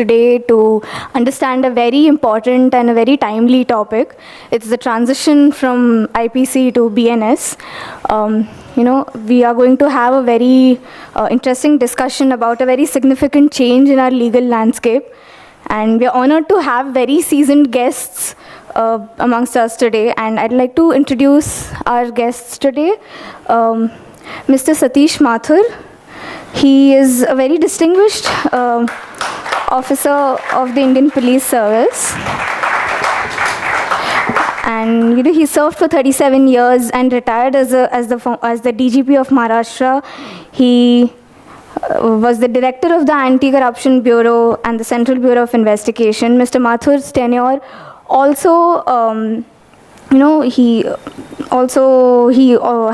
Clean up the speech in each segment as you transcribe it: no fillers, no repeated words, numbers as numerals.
today to understand a very important and a very timely topic. It's the transition from IPC to BNS. We are going to have a very interesting discussion about a very significant change in our legal landscape. And we're honored to have very seasoned guests amongst us today. And I'd like to introduce our guests today. Mr. Satish Mathur. He is a very distinguished officer of the Indian Police Service. And he served for 37 years and retired as the DGP of Maharashtra. He was the director of the Anti-Corruption Bureau and the Central Bureau of Investigation. Mr. Mathur's tenure also, he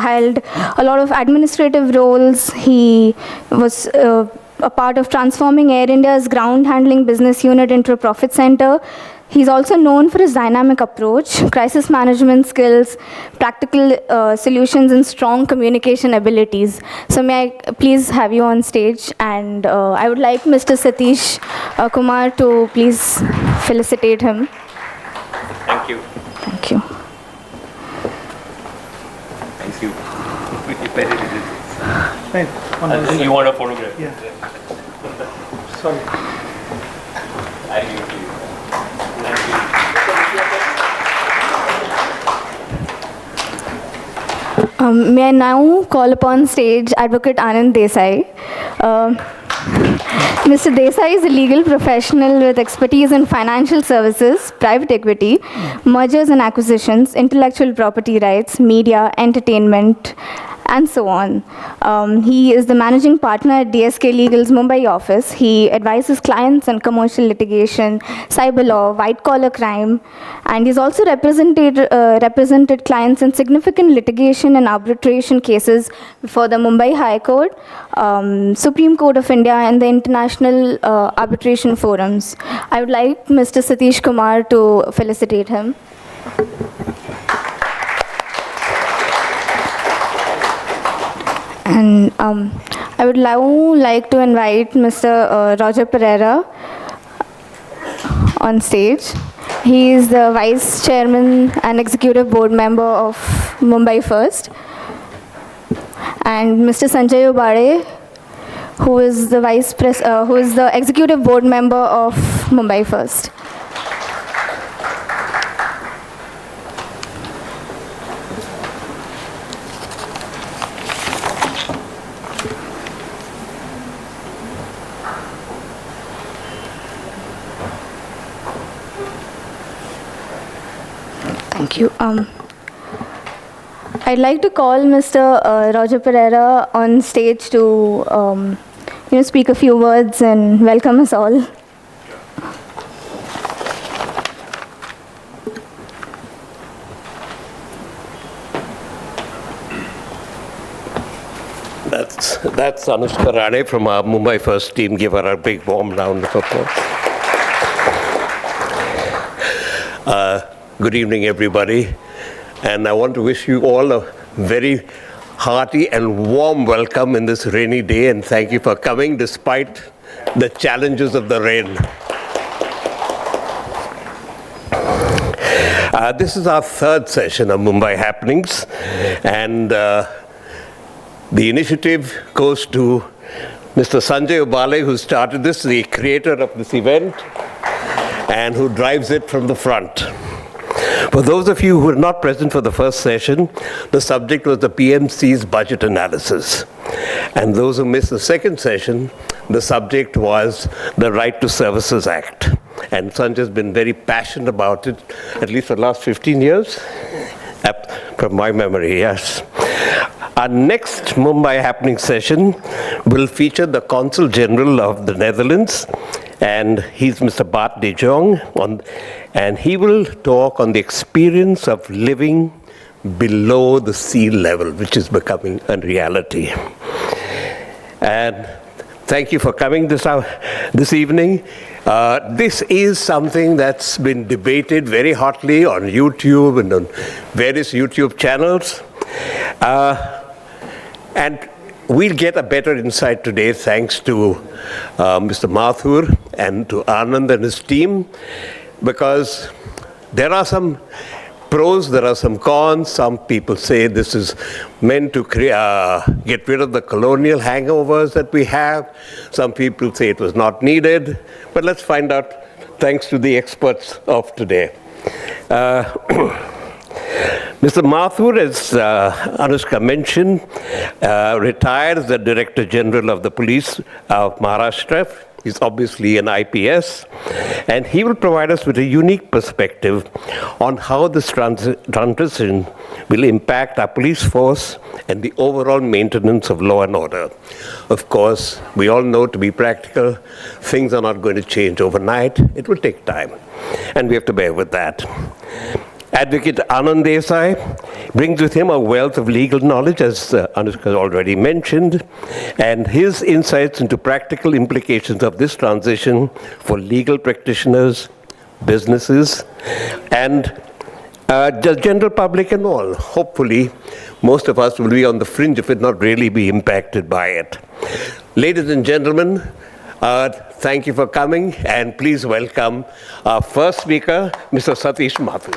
held a lot of administrative roles. He was a part of transforming Air India's ground handling business unit into a profit center. He's also known for his dynamic approach, crisis management skills, practical solutions, and strong communication abilities. So may I please have you on stage? And I would like Mr. Satish Kumar to please felicitate him. Thank you. Thank you. Thank you. Fine. You want a photograph? Yeah. Sorry. I give it to you. May I now call upon stage Advocate Anand Desai. Mr. Desai is a legal professional with expertise in financial services, private equity, mergers and acquisitions, intellectual property rights, media, entertainment, and so on. He is the managing partner at DSK Legal's Mumbai office. He advises clients on commercial litigation, cyber law, white-collar crime, and he's also represented clients in significant litigation and arbitration cases before the Mumbai High Court, Supreme Court of India, and the international arbitration forums. I would like Mr. Satish Kumar to felicitate him. And I would now like to invite Mr. Roger Pereira on stage. He is the Vice Chairman and Executive Board Member of Mumbai First. And Mr. Sanjay Ubade, who is the Executive Board Member of Mumbai First. Thank you. I'd like to call Mr. Roger Pereira on stage to speak a few words and welcome us all. That's Anushka Rane from our Mumbai First team. Give her a big warm round of applause. Good evening, everybody. And I want to wish you all a very hearty and warm welcome in this rainy day. And thank you for coming despite the challenges of the rain. This is our third session of Mumbai Happenings. And the initiative goes to Mr. Sanjay Ubade, who started this, the creator of this event, and who drives it from the front. For those of you who were not present for the first session, the subject was the PMC's budget analysis. And those who missed the second session, the subject was the Right to Services Act. And Sanjay's been very passionate about it, at least for the last 15 years, from my memory, yes. Our next Mumbai Happening session will feature the Consul General of the Netherlands, and he's Mr. Bart de Jong, and he will talk on the experience of living below the sea level, which is becoming a reality. And thank you for coming this evening. This is something that's been debated very hotly on YouTube and on various YouTube channels. And we'll get a better insight today thanks to Mr. Mathur and to Anand and his team, because there are some pros, there are some cons. Some people say this is meant to get rid of the colonial hangovers that we have. Some people say it was not needed. But let's find out, thanks to the experts of today. Mr. Mathur, as Anushka mentioned, retired as the Director General of the Police of Maharashtra. He's obviously an IPS, and he will provide us with a unique perspective on how this transition will impact our police force and the overall maintenance of law and order. Of course, we all know, to be practical, things are not going to change overnight. It will take time, and we have to bear with that. Advocate Anand Desai brings with him a wealth of legal knowledge, as Anushka has already mentioned, and his insights into practical implications of this transition for legal practitioners, businesses, and the general public and all. Hopefully, most of us will be on the fringe if it not really be impacted by it. Ladies and gentlemen, thank you for coming, and please welcome our first speaker, Mr. Satish Mathur.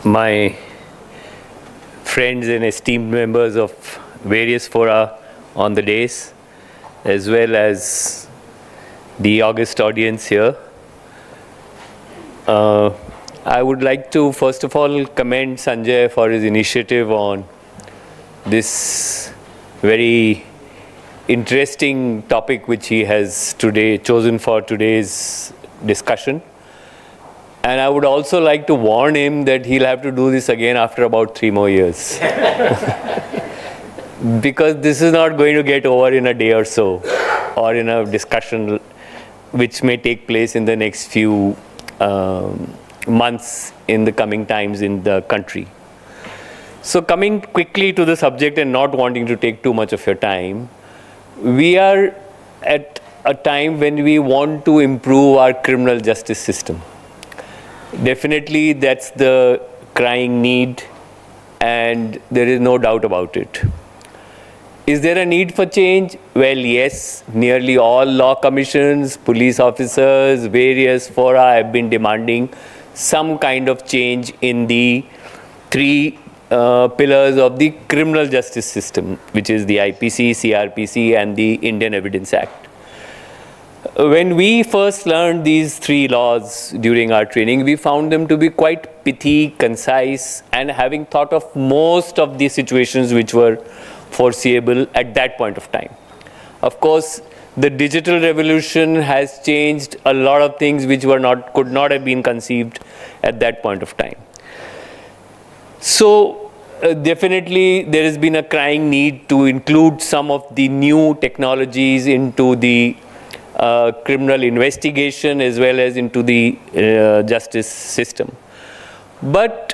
My friends and esteemed members of various fora on the dais, as well as the august audience here. I would like to first of all commend Sanjay for his initiative on this very interesting topic which he has today chosen for today's discussion. And I would also like to warn him that he'll have to do this again after about 3 more years. Because this is not going to get over in a day or so, or in a discussion which may take place in the next few months in the coming times in the country. So coming quickly to the subject and not wanting to take too much of your time, we are at a time when we want to improve our criminal justice system. Definitely that's the crying need, and there is no doubt about it. Is there a need for change? Well, yes, nearly all law commissions, police officers, various fora have been demanding some kind of change in the 3 pillars of the criminal justice system, which is the IPC, CRPC, and the Indian Evidence Act. When we first learned these 3 laws during our training, we found them to be quite pithy, concise, and having thought of most of the situations which were foreseeable at that point of time. Of course, the digital revolution has changed a lot of things which could not have been conceived at that point of time. So definitely there has been a crying need to include some of the new technologies into the criminal investigation as well as into the justice system. But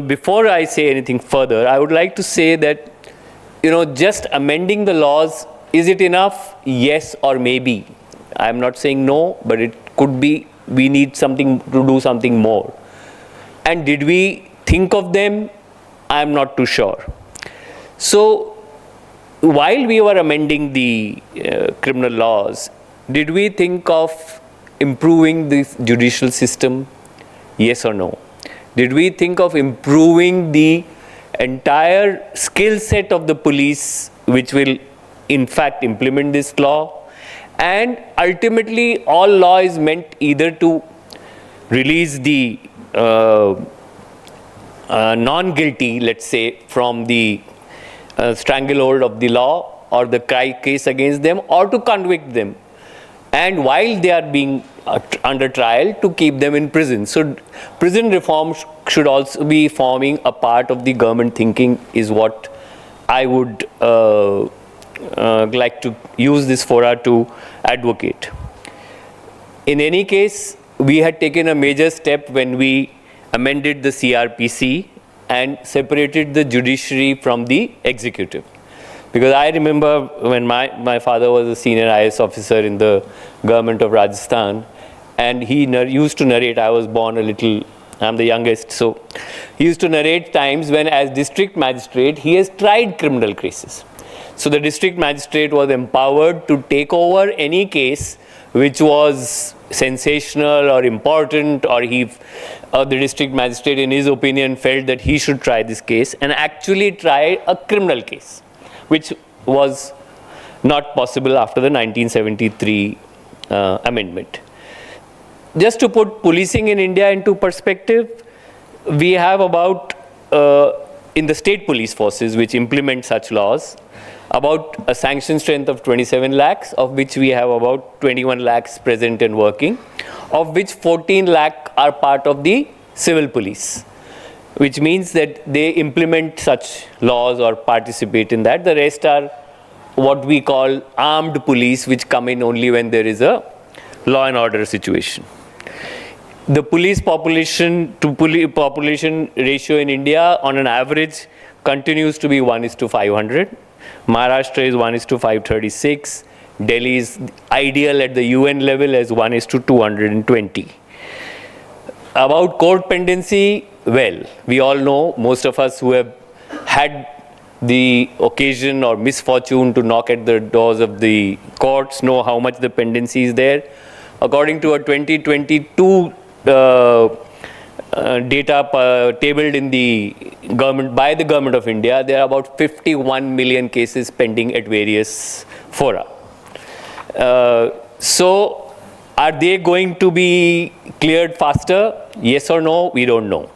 before I say anything further, I would like to say that, just amending the laws, is it enough? Yes or maybe. I'm not saying no, but it could be we need something to do something more. And did we think of them? I'm not too sure. So while we were amending the criminal laws, did we think of improving the judicial system? Yes or no? Did we think of improving the entire skill set of the police, which will in fact implement this law? And ultimately, all law is meant either to release the non-guilty, let's say, from the stranglehold of the law or the case against them, or to convict them. And while they are being under trial, to keep them in prison. So prison reform should also be forming a part of the government thinking, is what I would like to use this fora to advocate. In any case, we had taken a major step when we amended the CRPC and separated the judiciary from the executive. Because I remember when my father was a senior IS officer in the government of Rajasthan, and he used to narrate, I was born a little, I'm the youngest, so he used to narrate times when as district magistrate, he has tried criminal cases. So the district magistrate was empowered to take over any case which was sensational or important, or the district magistrate, in his opinion, felt that he should try this case and actually try a criminal case, which was not possible after the 1973 amendment. Just to put policing in India into perspective, we have about, in the state police forces which implement such laws, about a sanction strength of 27 lakhs, of which we have about 21 lakhs present and working, of which 14 lakh are part of the civil police, which means that they implement such laws or participate in that. The rest are what we call armed police, which come in only when there is a law and order situation. The police population to population ratio in India on an average continues to be 1:500. Maharashtra is 1:536. Delhi is ideal at the UN level as 1:220. About court pendency, well, we all know, most of us who have had the occasion or misfortune to knock at the doors of the courts know how much the pendency is there. According to a 2022 data tabled in the government by the government of India, there are about 51 million cases pending at various fora. So are they going to be cleared faster? Yes or no? We don't know.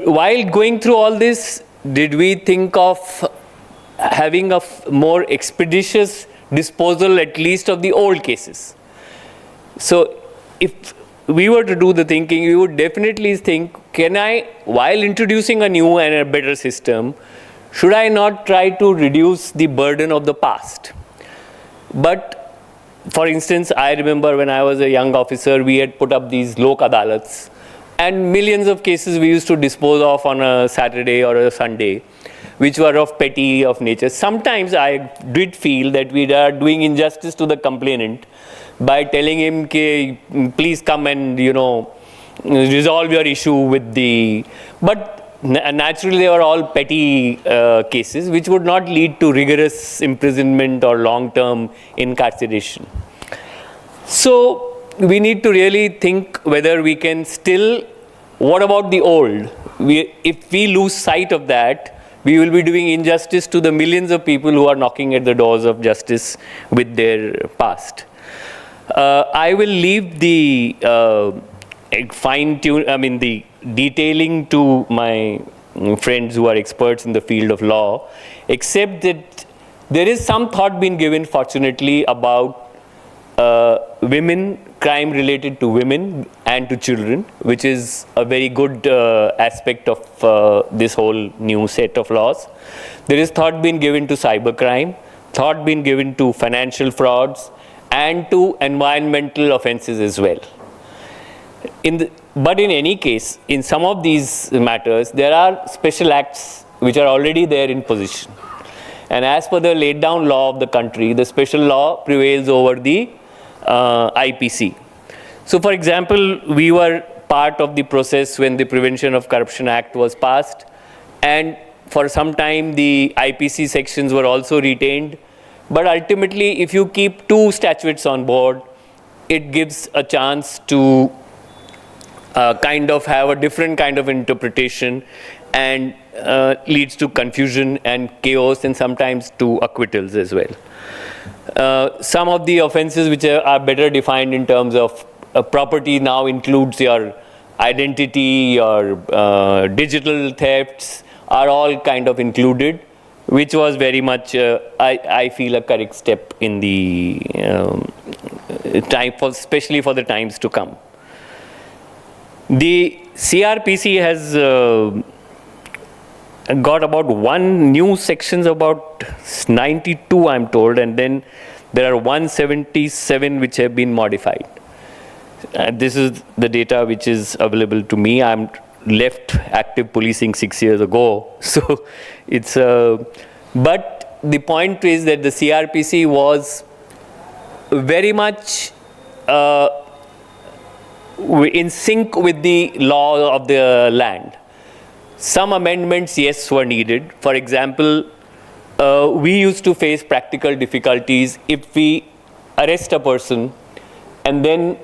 While going through all this, did we think of having a more expeditious disposal, at least of the old cases? So if we were to do the thinking, we would definitely think, while introducing a new and a better system, should I not try to reduce the burden of the past? But, for instance, I remember when I was a young officer, we had put up these Lok Adalats, and millions of cases we used to dispose of on a Saturday or a Sunday, which were of petty of nature. Sometimes I did feel that we are doing injustice to the complainant by telling him, please come and, resolve your issue with the... But naturally, they were all petty cases, which would not lead to rigorous imprisonment or long-term incarceration. So we need to really think whether we can still... What about the old? If we lose sight of that, we will be doing injustice to the millions of people who are knocking at the doors of justice with their past. I will leave the the detailing to my friends who are experts in the field of law, except that there is some thought being given, fortunately, about women, crime related to women and to children, which is a very good aspect of this whole new set of laws. There is thought being given to cybercrime, thought being given to financial frauds, and to environmental offenses as well. But in any case, in some of these matters, there are special acts which are already there in position. And as per the laid down law of the country, the special law prevails over the IPC. So, for example, we were part of the process when the Prevention of Corruption Act was passed, and for some time the IPC sections were also retained. But ultimately, if you keep two statutes on board, it gives a chance to kind of have a different kind of interpretation, and leads to confusion and chaos, and sometimes to acquittals as well. Some of the offenses which are better defined in terms of property now includes your identity, your digital thefts are all kind of included, which was very much, I feel, a correct step in the time, especially for the times to come. The CRPC has got about one new sections, about 92, I'm told, and then there are 177 which have been modified. This is the data which is available to me. I'm left active policing 6 years ago. So it's but the point is that the CRPC was very much in sync with the law of the land. Some amendments, yes, were needed. For example, we used to face practical difficulties if we arrest a person and then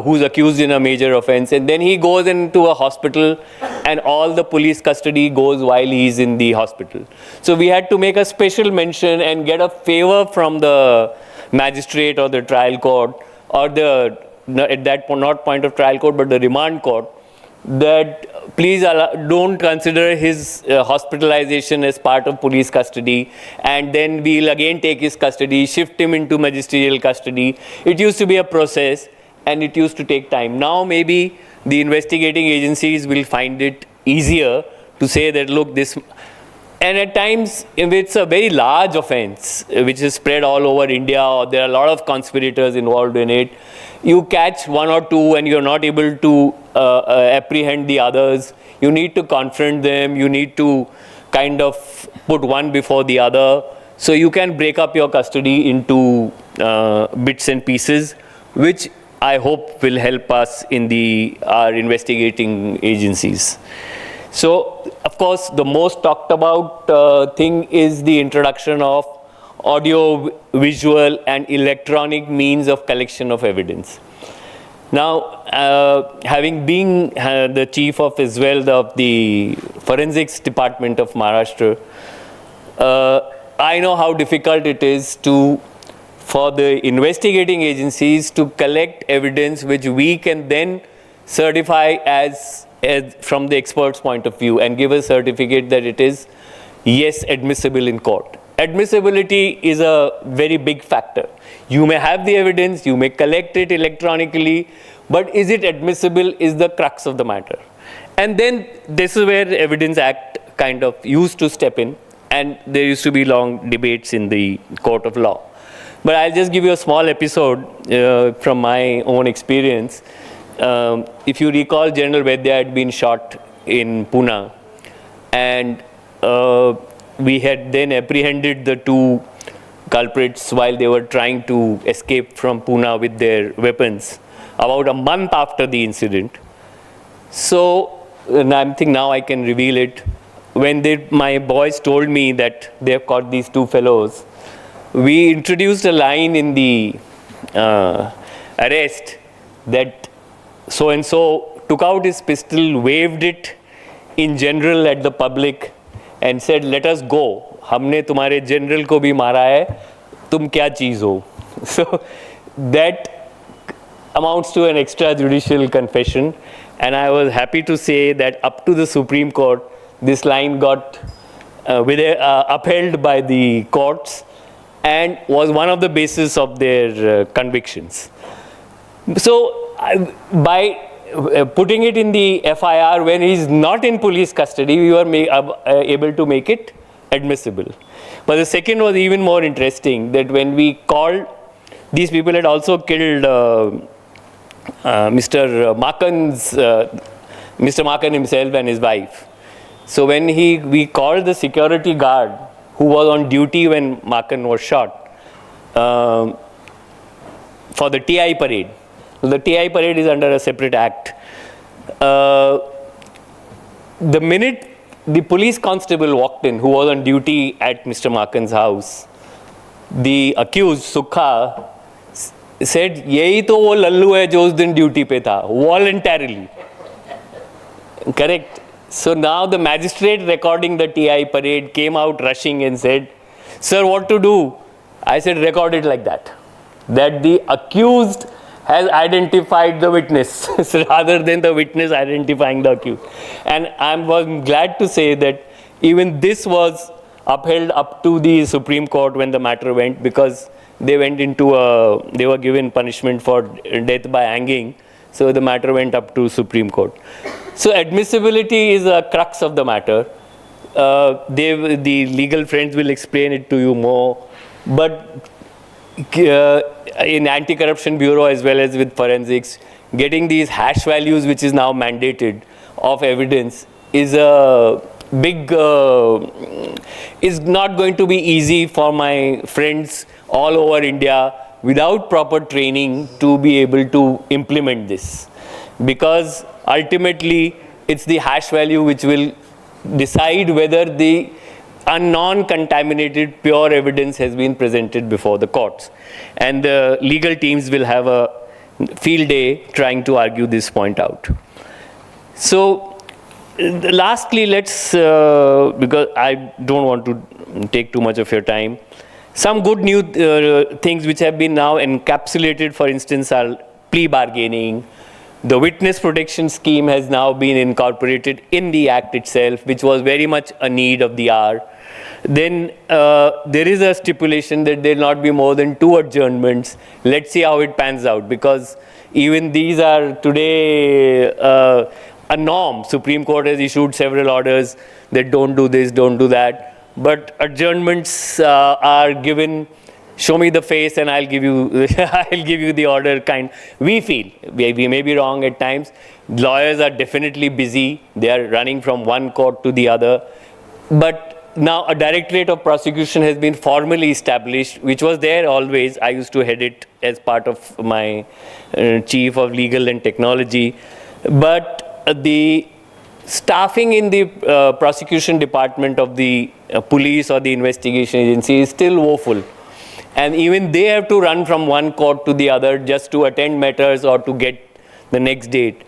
who's accused in a major offense, and then he goes into a hospital and all the police custody goes while he's in the hospital. So we had to make a special mention and get a favor from the magistrate or the trial court, or the, at that point, not point of trial court, but the remand court, that please don't consider his hospitalization as part of police custody, and then we'll again take his custody, shift him into magisterial custody. It used to be a process and it used to take time. Now maybe the investigating agencies will find it easier to say that, look, this, and at times if it's a very large offense which is spread all over India, or there are a lot of conspirators involved in it, you catch one or two and you're not able to apprehend the others. You need to confront them, you need to kind of put one before the other. So you can break up your custody into bits and pieces, which I hope will help us in our investigating agencies. So, of course, the most talked about thing is the introduction of audio, visual and electronic means of collection of evidence. Now, having been the chief of as well of the forensics department of Maharashtra, I know how difficult it is for the investigating agencies to collect evidence which we can then certify as from the expert's point of view and give a certificate that it is, yes, admissible in court. Admissibility is a very big factor. You may have the evidence, you may collect it electronically, but is it admissible is the crux of the matter. And then this is where the Evidence Act kind of used to step in, and there used to be long debates in the court of law. But I'll just give you a small episode from my own experience. If you recall, General Vaidya had been shot in Pune, and we had then apprehended the two culprits while they were trying to escape from Pune with their weapons about a month after the incident. So, and I think now I can reveal it. When my boys told me that they have caught these two fellows, we introduced a line in the arrest that so-and-so took out his pistol, waved it in general at the public and said, let us go. हमने तुम्हारे general को भी मारा है, तुम क्या चीज़ हो? So that amounts to an extrajudicial confession, and I was happy to say that up to the Supreme Court, this line got upheld by the courts and was one of the basis of their convictions. So by putting it in the FIR when he is not in police custody, we were able to make it admissible. But the second was even more interesting, that when we called, these people had also killed Mr. Makan himself and his wife. So when we called the security guard who was on duty when Makan was shot for the TI parade. The TI parade is under a separate act. The minute the police constable walked in, who was on duty at Mr. Makan's house, the accused, Sukha, said, "Yehi to wo lallu hai jo us din duty pe tha," voluntarily. Correct? So now the magistrate recording the TI parade came out rushing and said, "Sir, what to do?" I said, "Record it like that. That the accused has identified the witness rather than the witness identifying the accused." And I was glad to say that even this was upheld up to the Supreme Court when the matter went, because they went into they were given punishment for death by hanging. So the matter went up to Supreme Court. So admissibility is a crux of the matter. The legal friends will explain it to you more. But in Anti-Corruption Bureau as well as with forensics, getting these hash values, which is now mandated, of evidence is a big, is not going to be easy for my friends all over India without proper training to be able to implement this. Because ultimately, it's the hash value which will decide whether the non-contaminated pure evidence has been presented before the courts. And the legal teams will have a field day trying to argue this point out. So lastly, let's, because I don't want to take too much of your time, some good new things which have been now encapsulated, for instance, are plea bargaining. The witness protection scheme has now been incorporated in the Act itself, which was very much a need of the hour. Then there is a stipulation that there will not be more than 2 adjournments. Let's see how it pans out, because even these are today a norm. Supreme Court has issued several orders that don't do this, don't do that. But adjournments are given. Show me the face and I'll give you, I'll give you the order kind. We feel, we may be wrong at times. Lawyers are definitely busy. They are running from one court to the other. But now a directorate of prosecution has been formally established, which was there always. I used to head it as part of my chief of legal and technology. But the staffing in the prosecution department of the police or the investigation agency is still woeful. And even they have to run from one court to the other just to attend matters or to get the next date.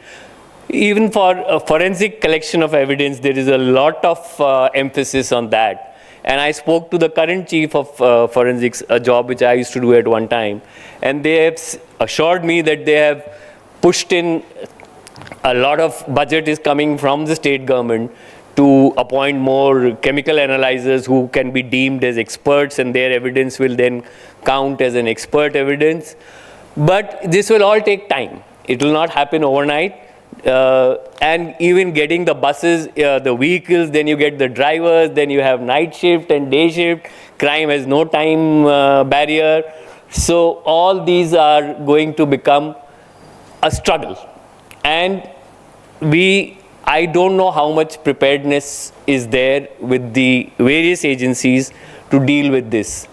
Even for a forensic collection of evidence, there is a lot of emphasis on that. And I spoke to the current chief of forensics, a job which I used to do at one time, and they have assured me that they have pushed in a lot of budget is coming from the state government to appoint more chemical analyzers who can be deemed as experts, and their evidence will then count as an expert evidence. But this will all take time. It will not happen overnight. And even getting the buses, the vehicles, then you get the drivers, then you have night shift and day shift. Crime has no time barrier. So all these are going to become a struggle. And I don't know how much preparedness is there with the various agencies to deal with this.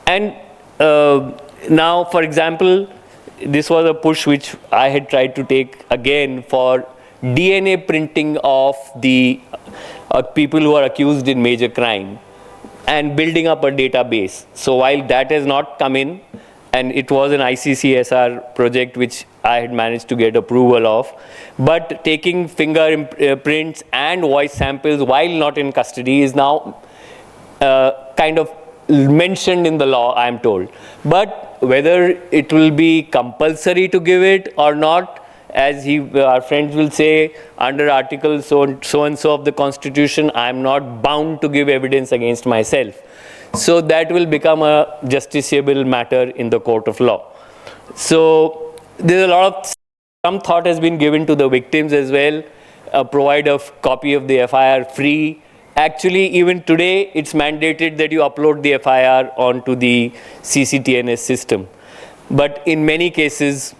And now, for example, this was a push which I had tried to take again for DNA printing of the people who are accused in major crime and building up a database. So while that has not come in, and it was an ICCSR project which I had managed to get approval of, but taking fingerprints and voice samples while not in custody is now kind of mentioned in the law, I am told. But whether it will be compulsory to give it or not, as our friends will say, under article so and so of the Constitution, I am not bound to give evidence against myself. So that will become a justiciable matter in the court of law. So there's a lot of, some thought has been given to the victims as well, provide a copy of the FIR free. Actually, even today, it's mandated that you upload the FIR onto the CCTNS system. But in many cases,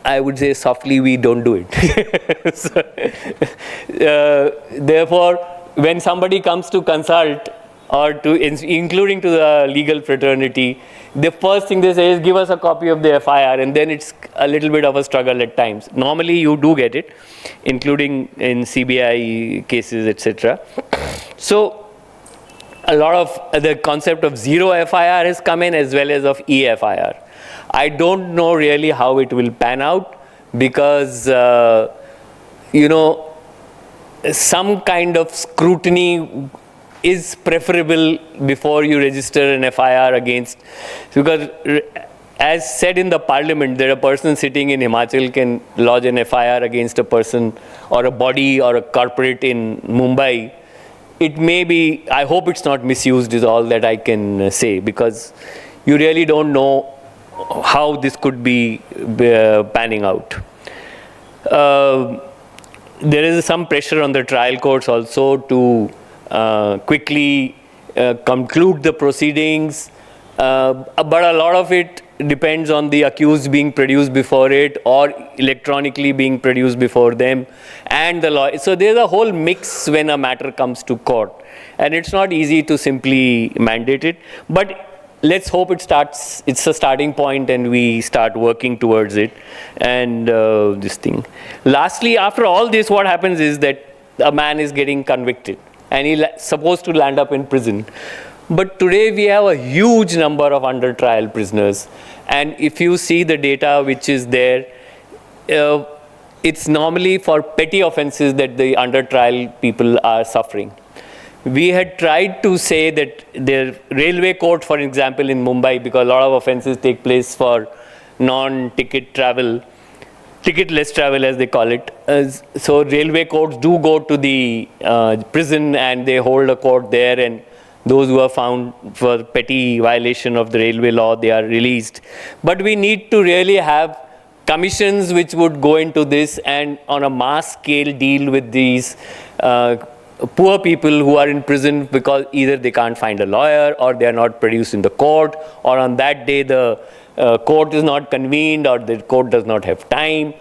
I would say softly, we don't do it. So, therefore, when somebody comes to consult, or to, including to the legal fraternity, the first thing they say is give us a copy of the FIR, and then it's a little bit of a struggle at times. Normally you do get it, including in CBI cases, etc. So a lot of the concept of zero FIR has come in, as well as of EFIR. I don't know really how it will pan out, because some kind of scrutiny is preferable before you register an FIR against, because as said in the parliament, that a person sitting in Himachal can lodge an FIR against a person or a body or a corporate in Mumbai. It may be, I hope it's not misused is all that I can say, because you really don't know how this could be panning out. There is some pressure on the trial courts also to quickly conclude the proceedings, but a lot of it depends on the accused being produced before it or electronically being produced before them, and the law. So there's a whole mix when a matter comes to court, and it's not easy to simply mandate it. But let's hope it's a starting point, and we start working towards it. And this thing. Lastly, after all this, what happens is that a man is getting convicted, and he's supposed to land up in prison. But today we have a huge number of under trial prisoners, and if you see the data which is there, it's normally for petty offenses that the under trial people are suffering. We had tried to say that the railway court, for example, in Mumbai, because a lot of offenses take place for non-ticket travel, ticketless travel as they call it. So railway courts do go to the prison, and they hold a court there, and those who are found for petty violation of the railway law, they are released. But we need to really have commissions which would go into this and on a mass scale deal with these poor people who are in prison because either they can't find a lawyer, or they are not produced in the court, or on that day the court is not convened, or the court does not have time.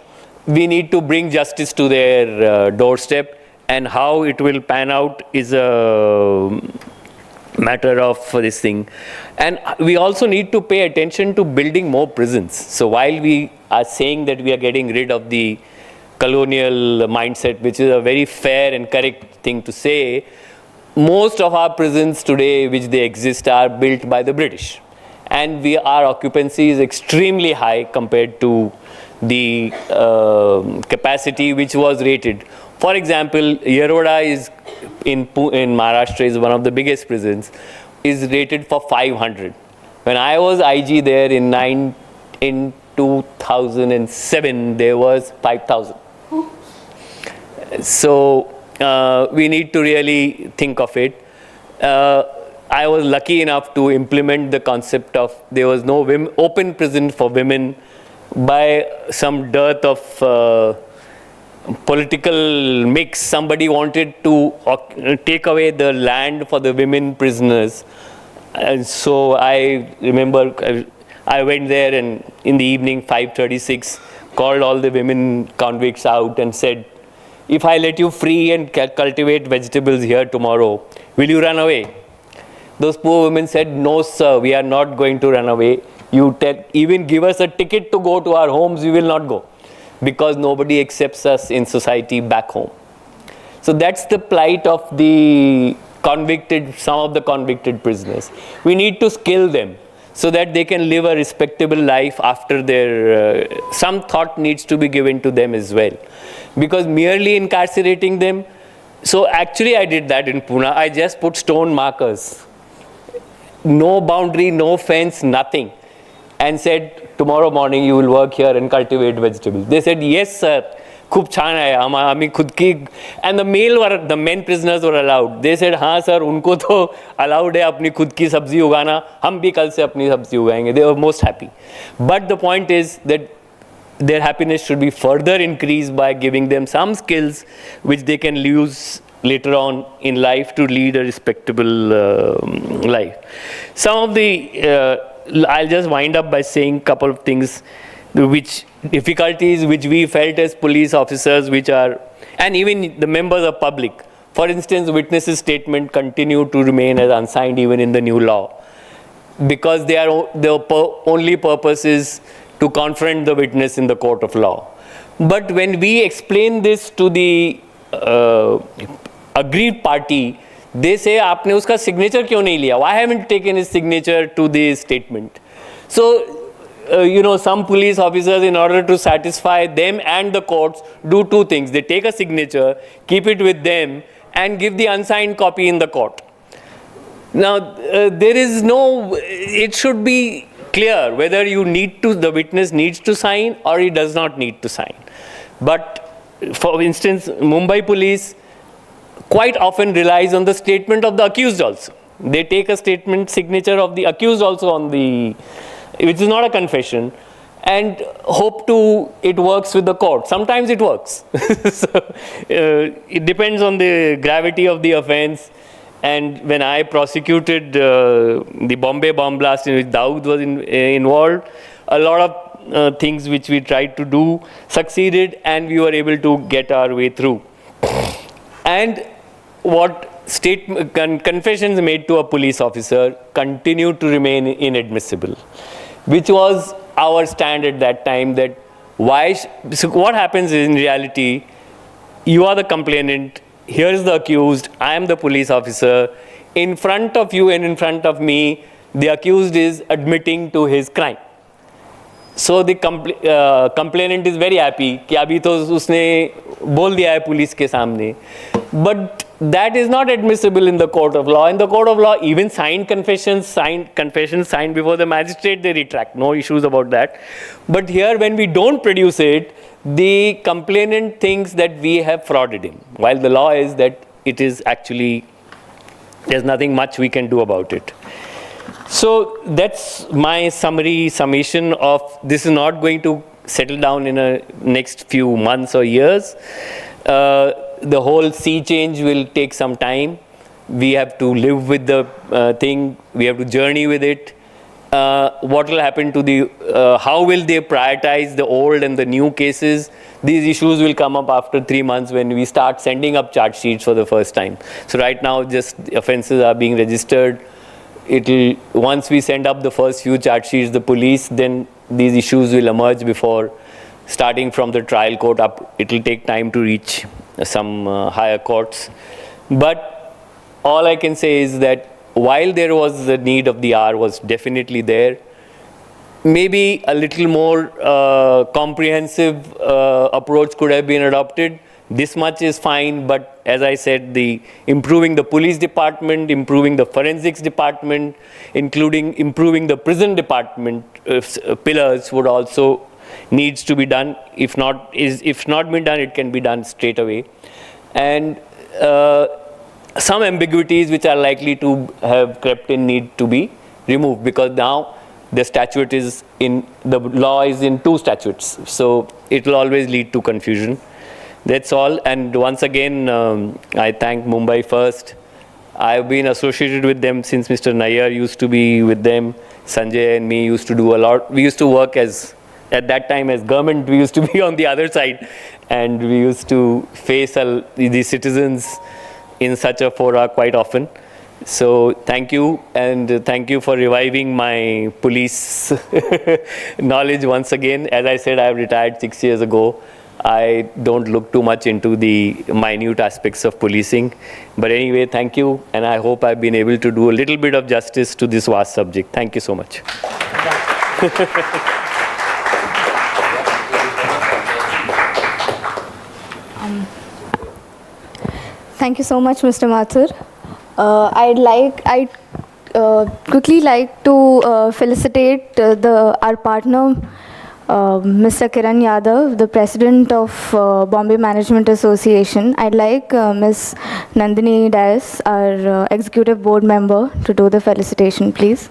We need to bring justice to their doorstep, and how it will pan out is a matter of this thing. And we also need to pay attention to building more prisons. So while we are saying that we are getting rid of the colonial mindset, which is a very fair and correct thing to say, most of our prisons today which they exist are built by the British, and our occupancy is extremely high compared to the capacity which was rated. For example, Yeroda is in Maharashtra is one of the biggest prisons, is rated for 500. When I was IG there in 2007, there was 5,000. So we need to really think of it. I was lucky enough to implement the concept of there was no open prison for women by some dearth of political mix. Somebody wanted to take away the land for the women prisoners. And so I remember I went there, and in the evening, 5:36, called all the women convicts out and said, if I let you free and cultivate vegetables here tomorrow, will you run away? Those poor women said, no sir, we are not going to run away. You even give us a ticket to go to our homes, we will not go, because nobody accepts us in society back home. So that's the plight of the some of the convicted prisoners. We need to skill them so that they can live a respectable life after their, some thought needs to be given to them as well. Because merely incarcerating them, so actually I did that in Pune. I just put stone markers, no boundary, no fence, nothing, and said, tomorrow morning you will work here and cultivate vegetables. They said, yes sir, खूप छान है, हमें खुद की, and the men prisoners were allowed. They said, हाँ sir, उनको तो allowed है अपनी खुद की सब्जी उगाना, हम भी कल से अपनी सब्जी उगाएंगे. They were most happy. But the point is that their happiness should be further increased by giving them some skills which they can use later on in life to lead a respectable life. Some of the, I'll just wind up by saying a couple of things, which difficulties which we felt as police officers, which are, and even the members of public. For instance, witnesses' statement continue to remain as unsigned even in the new law, because their only purpose is to confront the witness in the court of law. But when we explain this to the aggrieved party, they say, आपने उसका signature क्यों नहीं लिया? Why haven't you taken his signature to the statement? So, some police officers, in order to satisfy them and the courts, do two things. They take a signature, keep it with them, and give the unsigned copy in the court. Now, there is no, it should be clear whether the witness needs to sign or he does not need to sign. But, for instance, Mumbai police quite often relies on the statement of the accused also. They take a statement signature of the accused also on the, which is not a confession, and hope it works with the court. Sometimes it works. So, it depends on the gravity of the offense And when I prosecuted the Bombay bomb blast in which Dawood was involved, a lot of things which we tried to do succeeded, and we were able to get our way through. And what confessions made to a police officer continued to remain inadmissible, which was our stand at that time. That so what happens is, in reality, you are the complainant, here is the accused, I am the police officer. In front of you and in front of me, the accused is admitting to his crime. So the complainant is very happy कि अभी तो उसने बोल दिया है police के सामने. But that is not admissible in the court of law. In the court of law, even confessions signed before the magistrate, they retract. No issues about that. But here, when we don't produce it, the complainant thinks that we have frauded him, while the law is that it is actually, there's nothing much we can do about it. So that's my summation of this is not going to settle down in the next few months or years. The whole sea change will take some time. We have to live with the thing. We have to journey with it. What will happen to how will they prioritize the old and the new cases? These issues will come up after 3 months when we start sending up charge sheets for the first time. So right now, just offences are being registered. Once we send up the first few charge sheets, the police, then these issues will emerge before starting from the trial court up. It will take time to reach some higher courts. But all I can say is that while there was the need of the hour was definitely there, maybe a little more comprehensive approach could have been adopted. This much is fine, but as I said, improving the police department, improving the forensics department, including improving the prison department pillars would also needs to be done. If not been done, it can be done straight away. And some ambiguities which are likely to have crept in need to be removed, because now the statute is the law is in 2 statutes, so it will always lead to confusion. That's all. And once again, I thank Mumbai first. I've been associated with them since Mr. Nayyar used to be with them. Sanjay and me used to do a lot. We used to work at that time as government. We used to be on the other side, and we used to face the citizens in such a fora quite often. So thank you, and thank you for reviving my police knowledge once again. As I said, I have retired 6 years ago. I don't look too much into the minute aspects of policing. But anyway, thank you, and I hope I've been able to do a little bit of justice to this vast subject. Thank you so much. Thank you so much, Mr. Mathur. I'd quickly like to felicitate our partner, Mr. Kiran Yadav, the president of Bombay Management Association. I'd like Ms. Nandini Dias, our executive board member, to do the felicitation, please.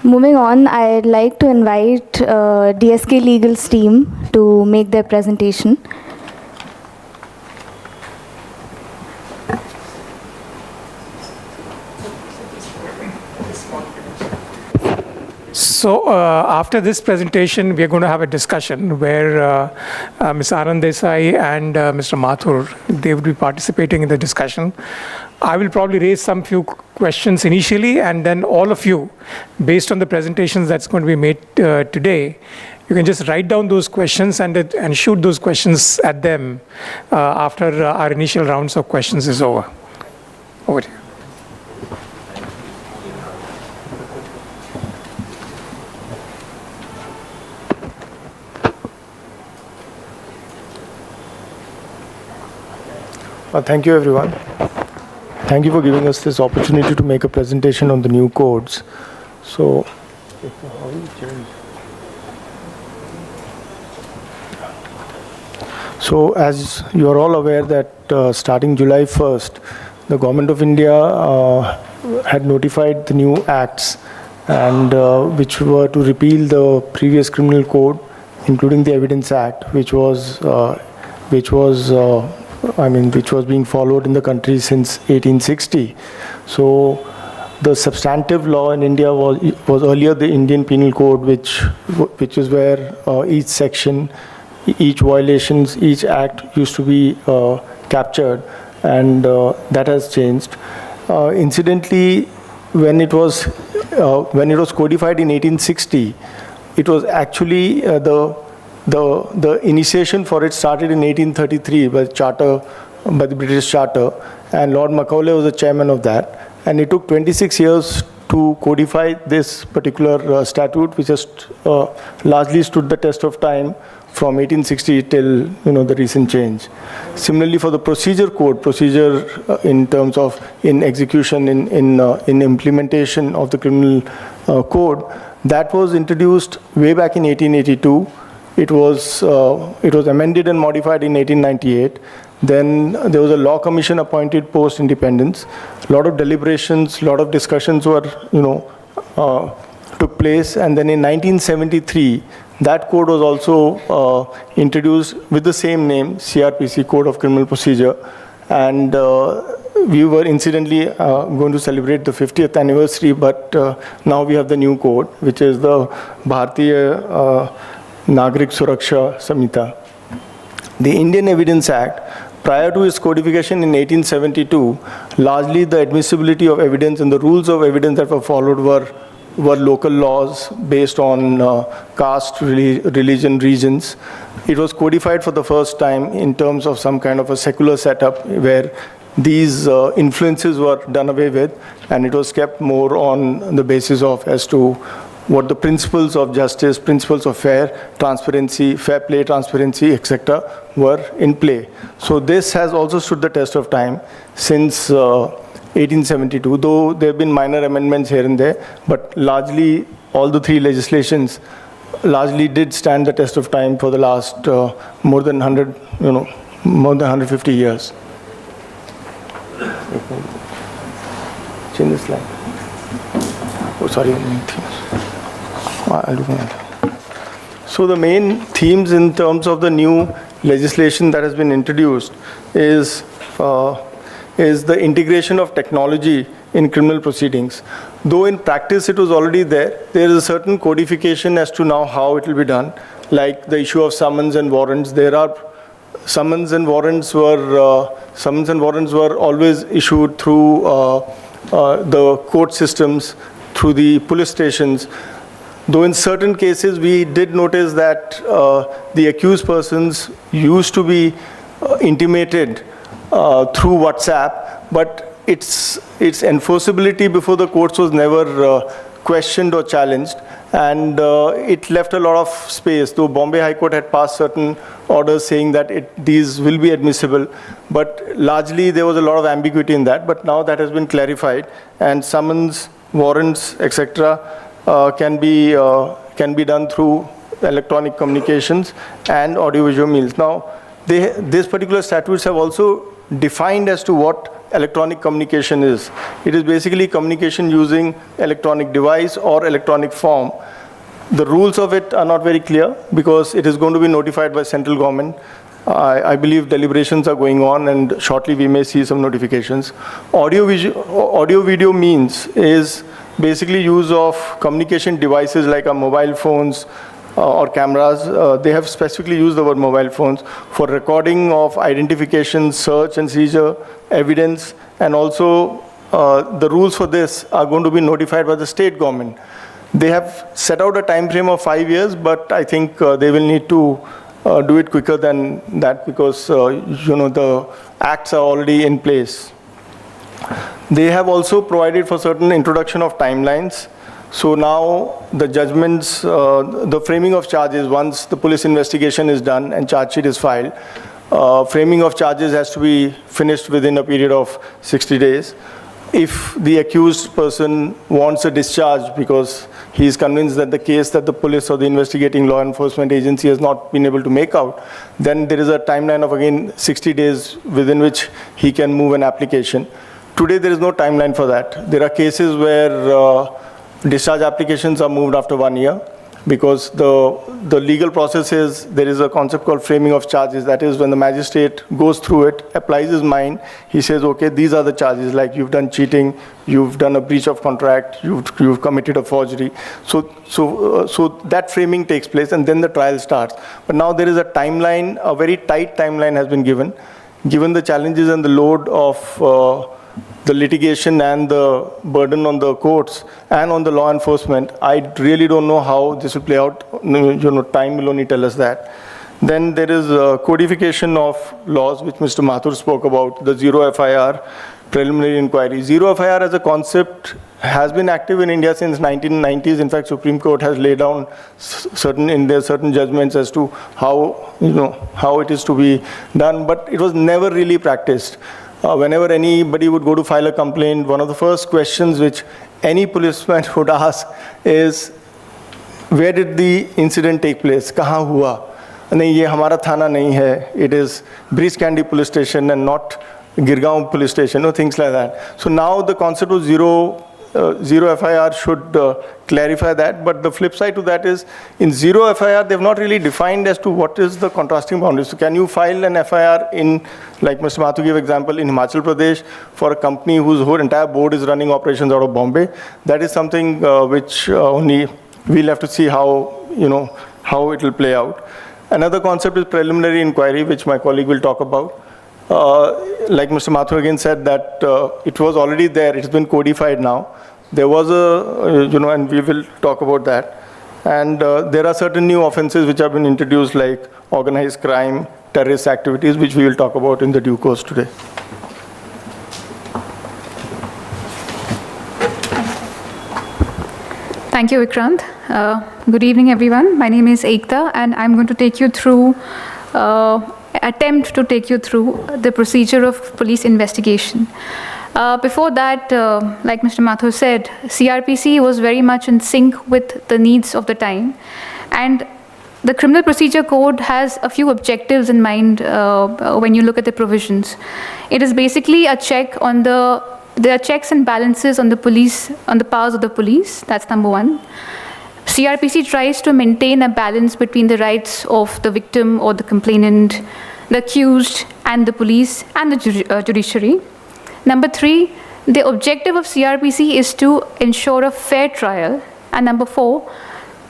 Moving on, I'd like to invite DSK Legal's team to make their presentation. So after this presentation, we are going to have a discussion where Ms. Anand Desai and Mr. Mathur, they will be participating in the discussion. I will probably raise some few questions initially, and then all of you, based on the presentations that's going to be made today, you can just write down those questions and shoot those questions at them after our initial rounds of questions is over. Over to you. Thank you, everyone. Thank you for giving us this opportunity to make a presentation on the new codes. So, as you are all aware that starting July 1st, the Government of India had notified the new acts, and which were to repeal the previous criminal code, including the Evidence Act, which was being followed in the country since 1860. So the substantive law in India was earlier the Indian Penal Code, which is where each section, each violations, each act used to be captured, and that has changed. Incidentally, when it was codified in 1860, it was actually the initiation for it started in 1833 by the British Charter, and Lord Macaulay was the chairman of that. And it took 26 years to codify this particular statute, which has largely stood the test of time from 1860 till the recent change. Similarly, for the procedure code, in terms of execution, in implementation of the criminal code, that was introduced way back in 1882. It was amended and modified in 1898. Then there was a law commission appointed post-independence. A lot of deliberations, a lot of discussions took place. And then in 1973, that code was also introduced with the same name, CRPC, Code of Criminal Procedure. And we were incidentally going to celebrate the 50th anniversary, but now we have the new code, which is the Bharatiya Nagaraik Suraksha Sanhita. The Indian Evidence Act, prior to its codification in 1872, largely the admissibility of evidence and the rules of evidence that were followed were local laws based on caste, religion, regions. It was codified for the first time in terms of some kind of a secular setup where these influences were done away with, and it was kept more on the basis of as to what the principles of justice, principles of fair play, transparency, etc. were in play. So this has also stood the test of time since 1872, though there have been minor amendments here and there, but largely all the three legislations largely did stand the test of time for the last more than 150 years. Change the slide. Oh, sorry. So the main themes in terms of the new legislation that has been introduced is the integration of technology in criminal proceedings. Though in practice it was already there, there is a certain codification as to now how it will be done, like the issue of summons and warrants. There are summons and warrants were always issued through the court systems, through the police stations. Though in certain cases we did notice that the accused persons used to be intimated through WhatsApp, but its enforceability before the courts was never questioned or challenged, and it left a lot of space. Though Bombay High Court had passed certain orders saying that these will be admissible, but largely there was a lot of ambiguity in that. But now that has been clarified, and summons, warrants, etc. Can be done through electronic communications and audiovisual means. Now, these particular statutes have also defined as to what electronic communication is. It is basically communication using electronic device or electronic form. The rules of it are not very clear because it is going to be notified by central government. I believe deliberations are going on, and shortly we may see some notifications. Audio-video means is basically use of communication devices like our mobile phones or cameras. They have specifically used the word mobile phones for recording of identification, search and seizure, evidence, and also the rules for this are going to be notified by the state government. They have set out a time frame of 5 years, but I think they will need to do it quicker than that because the acts are already in place. They have also provided for certain introduction of timelines. So now the judgments, the framing of charges, once the police investigation is done and charge sheet is filed, framing of charges has to be finished within a period of 60 days. If the accused person wants a discharge because he is convinced that the case that the police or the investigating law enforcement agency has not been able to make out, then there is a timeline of again 60 days within which he can move an application. Today there is no timeline for that. There are cases where Discharge applications are moved after 1 year, because the legal process is, there is a concept called framing of charges. That is, when the magistrate goes through it, applies his mind, he says, okay, these are the charges, like you've done cheating, you've done a breach of contract, you've committed a forgery. So that framing takes place, and then the trial starts. But now there is a timeline, a very tight timeline has been given. Given the challenges and the load of the litigation and the burden on the courts and on the law enforcement, I really don't know how this will play out. Time will only tell us that. Then there is codification of laws, which Mr. Mathur spoke about, the zero FIR, preliminary inquiry. Zero FIR as a concept has been active in India since 1990s. In fact, Supreme Court has laid down certain judgments as to how it is to be done, but it was never really practiced. Whenever anybody would go to file a complaint, one of the first questions which any policeman would ask is, where did the incident take place? Kahan hua? Nahi, ye hamara thana nahi hai. It is Breach Candy police station and not Girgaon police station, things like that. So now the concept of zero FIR should clarify that. But the flip side to that is, in zero FIR, they've not really defined as to what is the contrasting boundaries. So can you file an FIR in, like Mr. Mathur gave example, in Himachal Pradesh for a company whose whole entire board is running operations out of Bombay? That is something which only we'll have to see how it will play out. Another concept is preliminary inquiry, which my colleague will talk about. Like Mr. Mathur again said, that it was already there, it's been codified now. There was and we will talk about that. And there are certain new offenses which have been introduced, like organized crime, terrorist activities, which we will talk about in the due course today. Thank you, Vikrant. Good evening, everyone. My name is Ekta, and I'm going to take you through attempt to take you through the procedure of police investigation. Before that, like Mr. Mathur said, CRPC was very much in sync with the needs of the time. And the Criminal Procedure Code has a few objectives in mind when you look at the provisions. It is basically a check on there are checks and balances on the police, on the powers of the police. That's number one. CRPC tries to maintain a balance between the rights of the victim or the complainant, the accused, and the police, and the judiciary. Number three, the objective of CRPC is to ensure a fair trial. And number four,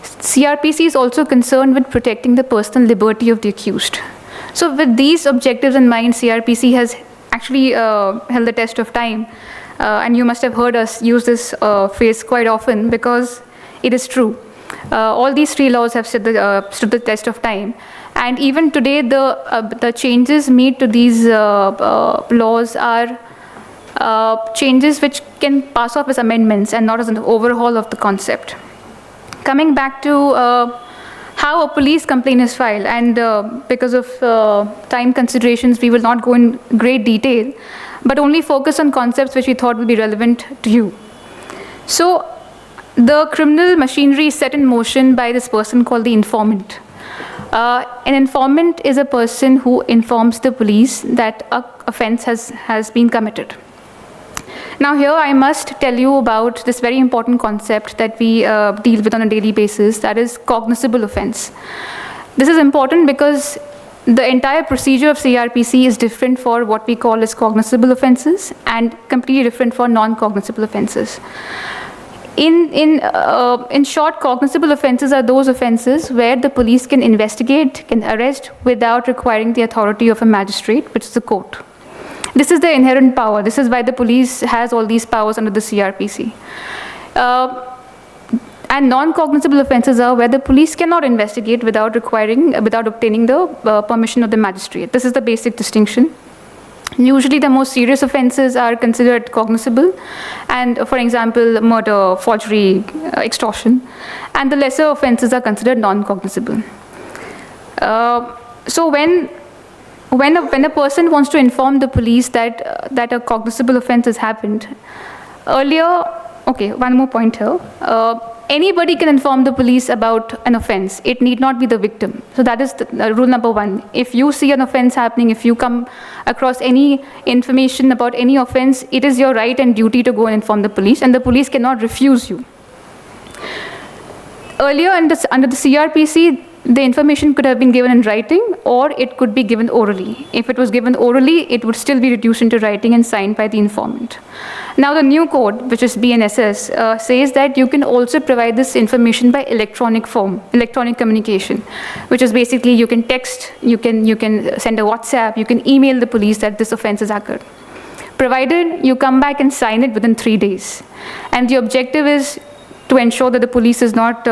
CRPC is also concerned with protecting the personal liberty of the accused. So with these objectives in mind, CRPC has actually held the test of time. And you must have heard us use this phrase quite often, because it is true. All these three laws have stood the test of time. And even today, the changes made to these laws are changes which can pass off as amendments and not as an overhaul of the concept. Coming back to how a police complaint is filed, and because of time considerations, we will not go in great detail, but only focus on concepts which we thought would be relevant to you. So the criminal machinery is set in motion by this person called the informant. An informant is a person who informs the police that an offense has been committed. Now here I must tell you about this very important concept that we deal with on a daily basis, that is cognizable offense. This is important because the entire procedure of CRPC is different for what we call as cognizable offenses and completely different for non-cognizable offenses. In short, cognizable offenses are those offenses where the police can investigate, can arrest without requiring the authority of a magistrate, which is the court. This is the inherent power. This is why the police has all these powers under the CRPC. And non-cognizable offenses are where the police cannot investigate without obtaining the permission of the magistrate. This is the basic distinction. Usually the most serious offenses are considered cognizable, and for example, murder, forgery, extortion, and the lesser offenses are considered non-cognizable. So when a person wants to inform the police that a cognizable offense has happened, earlier, okay, one more point here. Anybody can inform the police about an offense. It need not be the victim. So that is rule number one. If you see an offense happening, if you come across any information about any offense, it is your right and duty to go and inform the police, and the police cannot refuse you. Earlier, under the CRPC, the information could have been given in writing or it could be given orally. If it was given orally, it would still be reduced into writing and signed by the informant. Now the new code, which is BNSS, says that you can also provide this information by electronic form, electronic communication, which is basically you can text, you can send a WhatsApp, you can email the police that this offense has occurred, provided you come back and sign it within 3 days. And the objective is to ensure that the police is not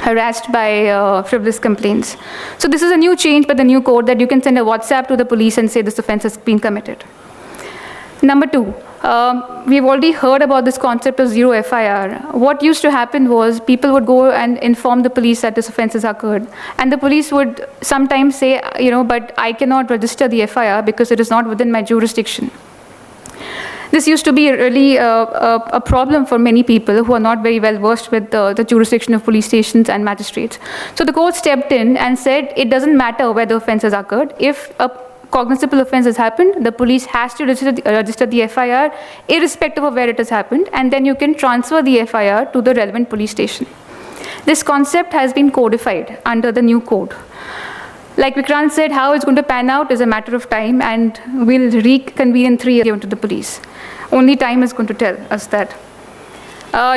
harassed by frivolous complaints. So this is a new change by the new code that you can send a WhatsApp to the police and say this offense has been committed. Number 2, we've already heard about this concept of zero FIR. What used to happen was people would go and inform the police that this offense has occurred. And the police would sometimes say, but I cannot register the FIR because it is not within my jurisdiction. This used to be really a problem for many people who are not very well versed with the jurisdiction of police stations and magistrates. So the court stepped in and said it doesn't matter where the offense has occurred. If a cognizable offense has happened, the police has to register the FIR irrespective of where it has happened, and then you can transfer the FIR to the relevant police station. This concept has been codified under the new code. Like Vikrant said, how it's going to pan out is a matter of time, and we'll reconvene in 3 years given to the police. Only time is going to tell us that.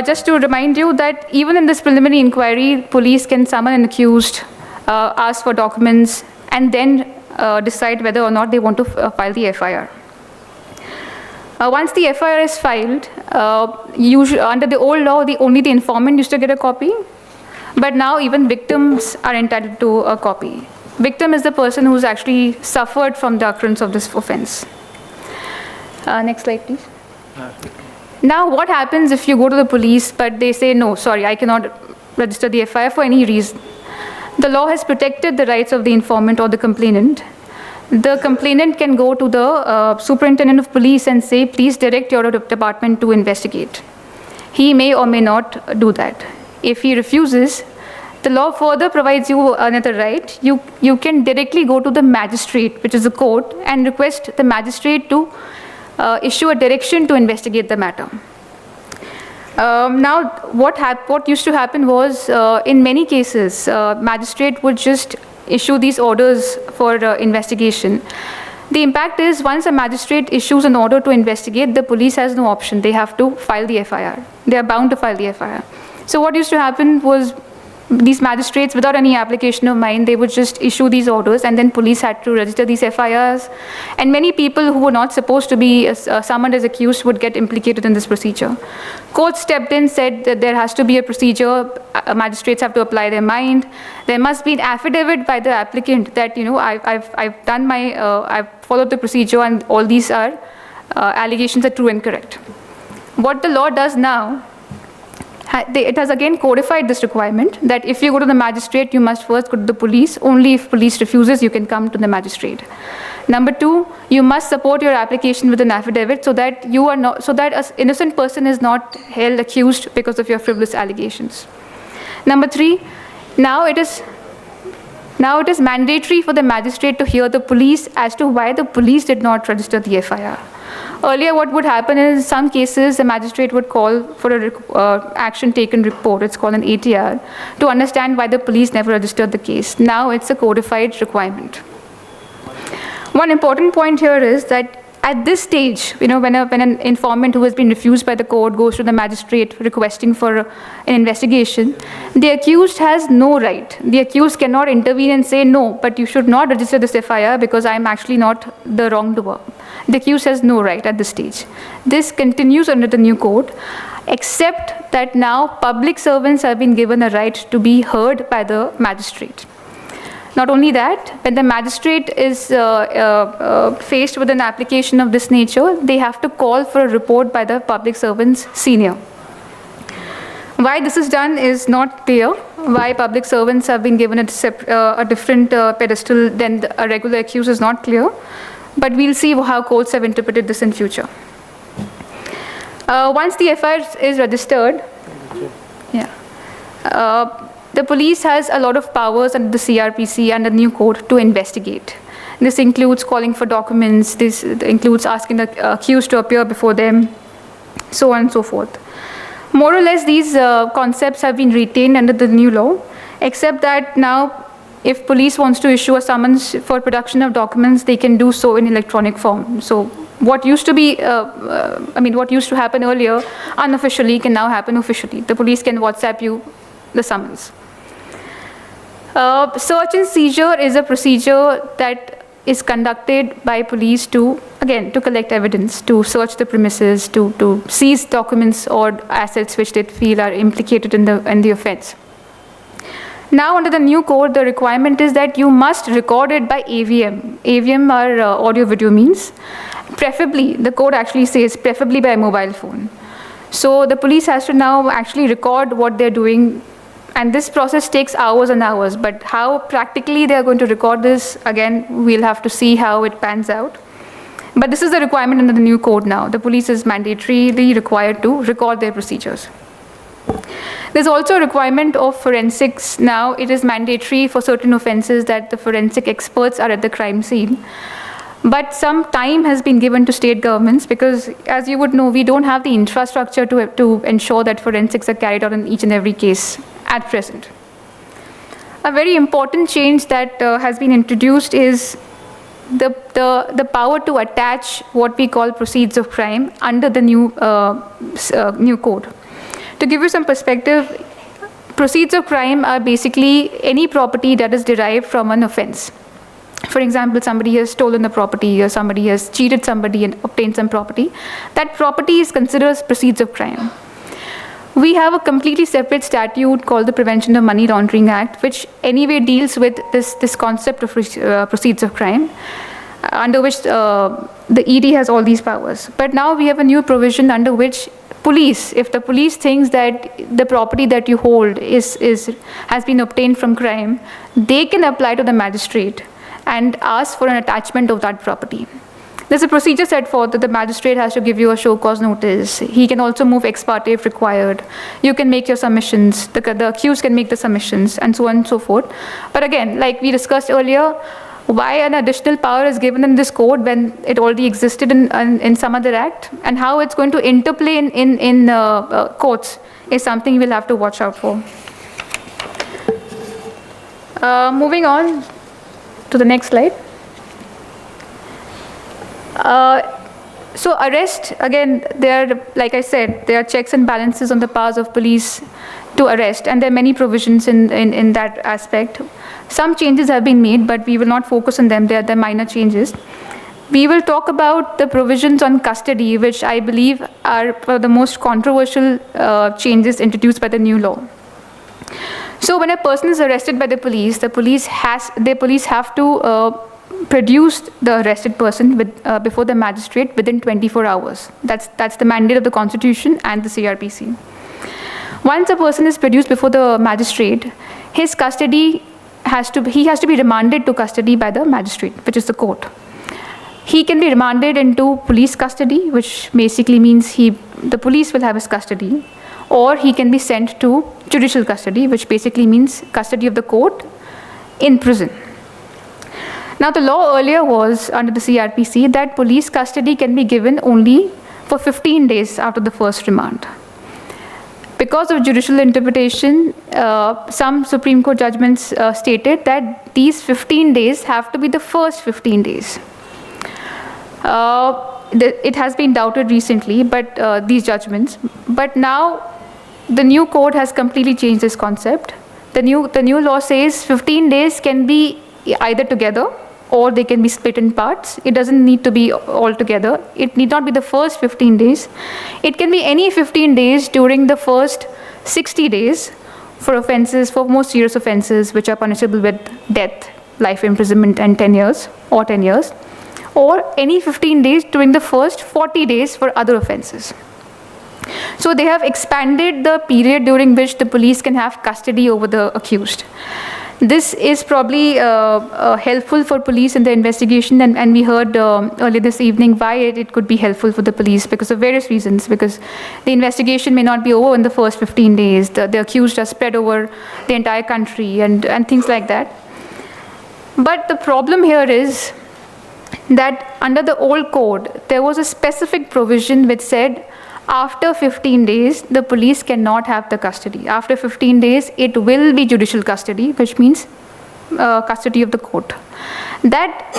Just to remind you that even in this preliminary inquiry, police can summon an accused, ask for documents, and then decide whether or not they want to file the FIR. Once the FIR is filed, usually under the old law, only the informant used to get a copy, but now even victims are entitled to a copy. Victim is the person who's actually suffered from the occurrence of this offense. Next slide, please. Now, what happens if you go to the police, but they say, no, sorry, I cannot register the FIR for any reason? The law has protected the rights of the informant or the complainant. The complainant can go to the superintendent of police and say, please direct your department to investigate. He may or may not do that. If he refuses, the law further provides you another right. You can directly go to the magistrate, which is the court, and request the magistrate to issue a direction to investigate the matter. Now, what used to happen was, in many cases, magistrate would just issue these orders for investigation. The impact is, once a magistrate issues an order to investigate, the police has no option. They have to file the FIR. They are bound to file the FIR. So what used to happen was, these magistrates, without any application of mine, they would just issue these orders, and then police had to register these FIRs. And many people who were not supposed to be summoned as accused would get implicated in this procedure. Court stepped in, said that there has to be a procedure. Magistrates have to apply their mind. There must be an affidavit by the applicant that, I've done I've followed the procedure, and all these are allegations are true and correct. What the law does now, it has again codified this requirement that if you go to the magistrate, you must first go to the police. Only if police refuses, you can come to the magistrate. Number 2, you must support your application with an affidavit so that an innocent person is not held accused because of your frivolous allegations. Number 3, now it is mandatory for the magistrate to hear the police as to why the police did not register the FIR. Earlier, what would happen is, in some cases, the magistrate would call for an action taken report, it's called an ATR, to understand why the police never registered the case. Now it's a codified requirement. One important point here is that at this stage, when an informant who has been refused by the court goes to the magistrate requesting for an investigation, the accused has no right. The accused cannot intervene and say, no, but you should not register this FIR because I'm actually not the wrongdoer. The accused has no right at this stage. This continues under the new code, except that now public servants have been given a right to be heard by the magistrate. Not only that, when the magistrate is faced with an application of this nature, they have to call for a report by the public servant's senior. Why this is done is not clear. Why public servants have been given a different pedestal than a regular accused is not clear. But we'll see how courts have interpreted this in future. Once the FIR is registered, the police has a lot of powers under the CRPC and the new code to investigate. This includes calling for documents, this includes asking the accused to appear before them, so on and so forth. More or less, these concepts have been retained under the new law, except that now, if police wants to issue a summons for production of documents, they can do so in electronic form. So what used to be, what used to happen earlier unofficially can now happen officially. The police can WhatsApp you the summons. Search and seizure is a procedure that is conducted by police to collect evidence, to search the premises, to seize documents or assets which they feel are implicated in the offense. Now, under the new code, the requirement is that you must record it by AVM. AVM are audio-video means. Preferably, the code actually says preferably by mobile phone. So the police has to now actually record what they're doing, and this process takes hours and hours. But how practically they're going to record this, again, we'll have to see how it pans out. But this is the requirement under the new code now. The police is mandatorily required to record their procedures. There's also a requirement of forensics now. It is mandatory for certain offenses that the forensic experts are at the crime scene. But some time has been given to state governments because, as you would know, we don't have the infrastructure to ensure that forensics are carried out in each and every case at present. A very important change that has been introduced is the power to attach what we call proceeds of crime under the new code. To give you some perspective, proceeds of crime are basically any property that is derived from an offense. For example, somebody has stolen the property or somebody has cheated somebody and obtained some property. That property is considered as proceeds of crime. We have a completely separate statute called the Prevention of Money Laundering Act, which anyway deals with this concept of proceeds of crime, under which the ED has all these powers. But now we have a new provision under which if the police thinks that the property that you hold has been obtained from crime, they can apply to the magistrate and ask for an attachment of that property. There's a procedure set forth that the magistrate has to give you a show cause notice. He can also move ex parte if required. You can make your submissions. The accused can make the submissions, and so on and so forth. But again, like we discussed earlier, why an additional power is given in this code when it already existed in some other act, and how it's going to interplay in courts is something we'll have to watch out for. Moving on to the next slide. So arrest, again, like I said, there are checks and balances on the powers of police to arrest, and there are many provisions in that aspect. Some changes have been made, but we will not focus on them. They are the minor changes. We will talk about the provisions on custody, which I believe are the most controversial changes introduced by the new law. So when a person is arrested by the police have to produce the arrested person before the magistrate within 24 hours. That's the mandate of the Constitution and the CRPC. Once a person is produced before the magistrate, his custody he has to be remanded to custody by the magistrate, which is the court. He can be remanded into police custody, which basically means the police will have his custody, or he can be sent to judicial custody, which basically means custody of the court in prison. Now, the law earlier was, under the CRPC, that police custody can be given only for 15 days after the first remand. Because of judicial interpretation, some Supreme Court judgments stated that these 15 days have to be the first 15 days. It has been doubted recently, but these judgments. But now, the new code has completely changed this concept. The new law says 15 days can be either together or they can be split in parts. It doesn't need to be all together. It need not be the first 15 days. It can be any 15 days during the first 60 days for most serious offenses, which are punishable with death, life imprisonment, and 10 years, or any 15 days during the first 40 days for other offenses. So they have expanded the period during which the police can have custody over the accused. This is probably helpful for police in the investigation, and we heard earlier this evening why it could be helpful for the police because of various reasons. Because the investigation may not be over in the first 15 days. The accused are spread over the entire country and things like that. But the problem here is that under the old code, there was a specific provision which said after 15 days, the police cannot have the custody. After 15 days, it will be judicial custody, which means custody of the court. That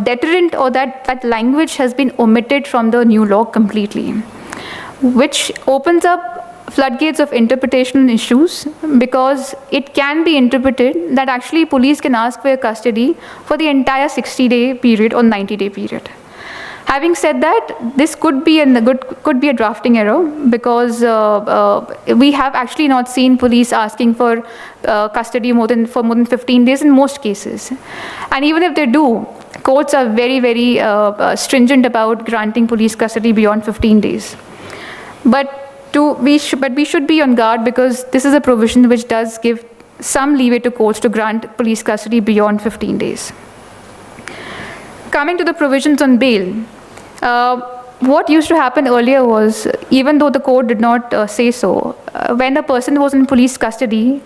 deterrent or that language has been omitted from the new law completely, which opens up floodgates of interpretation issues, because it can be interpreted that actually police can ask for your custody for the entire 60-day period or 90-day period. Having said that, this could be a drafting error, because we have actually not seen police asking for custody for more than 15 days in most cases. And even if they do, courts are very, very stringent about granting police custody beyond 15 days. But we should be on guard, because this is a provision which does give some leeway to courts to grant police custody beyond 15 days. Coming to the provisions on bail, what used to happen earlier was, even though the court did not say so, when a person was in police custody,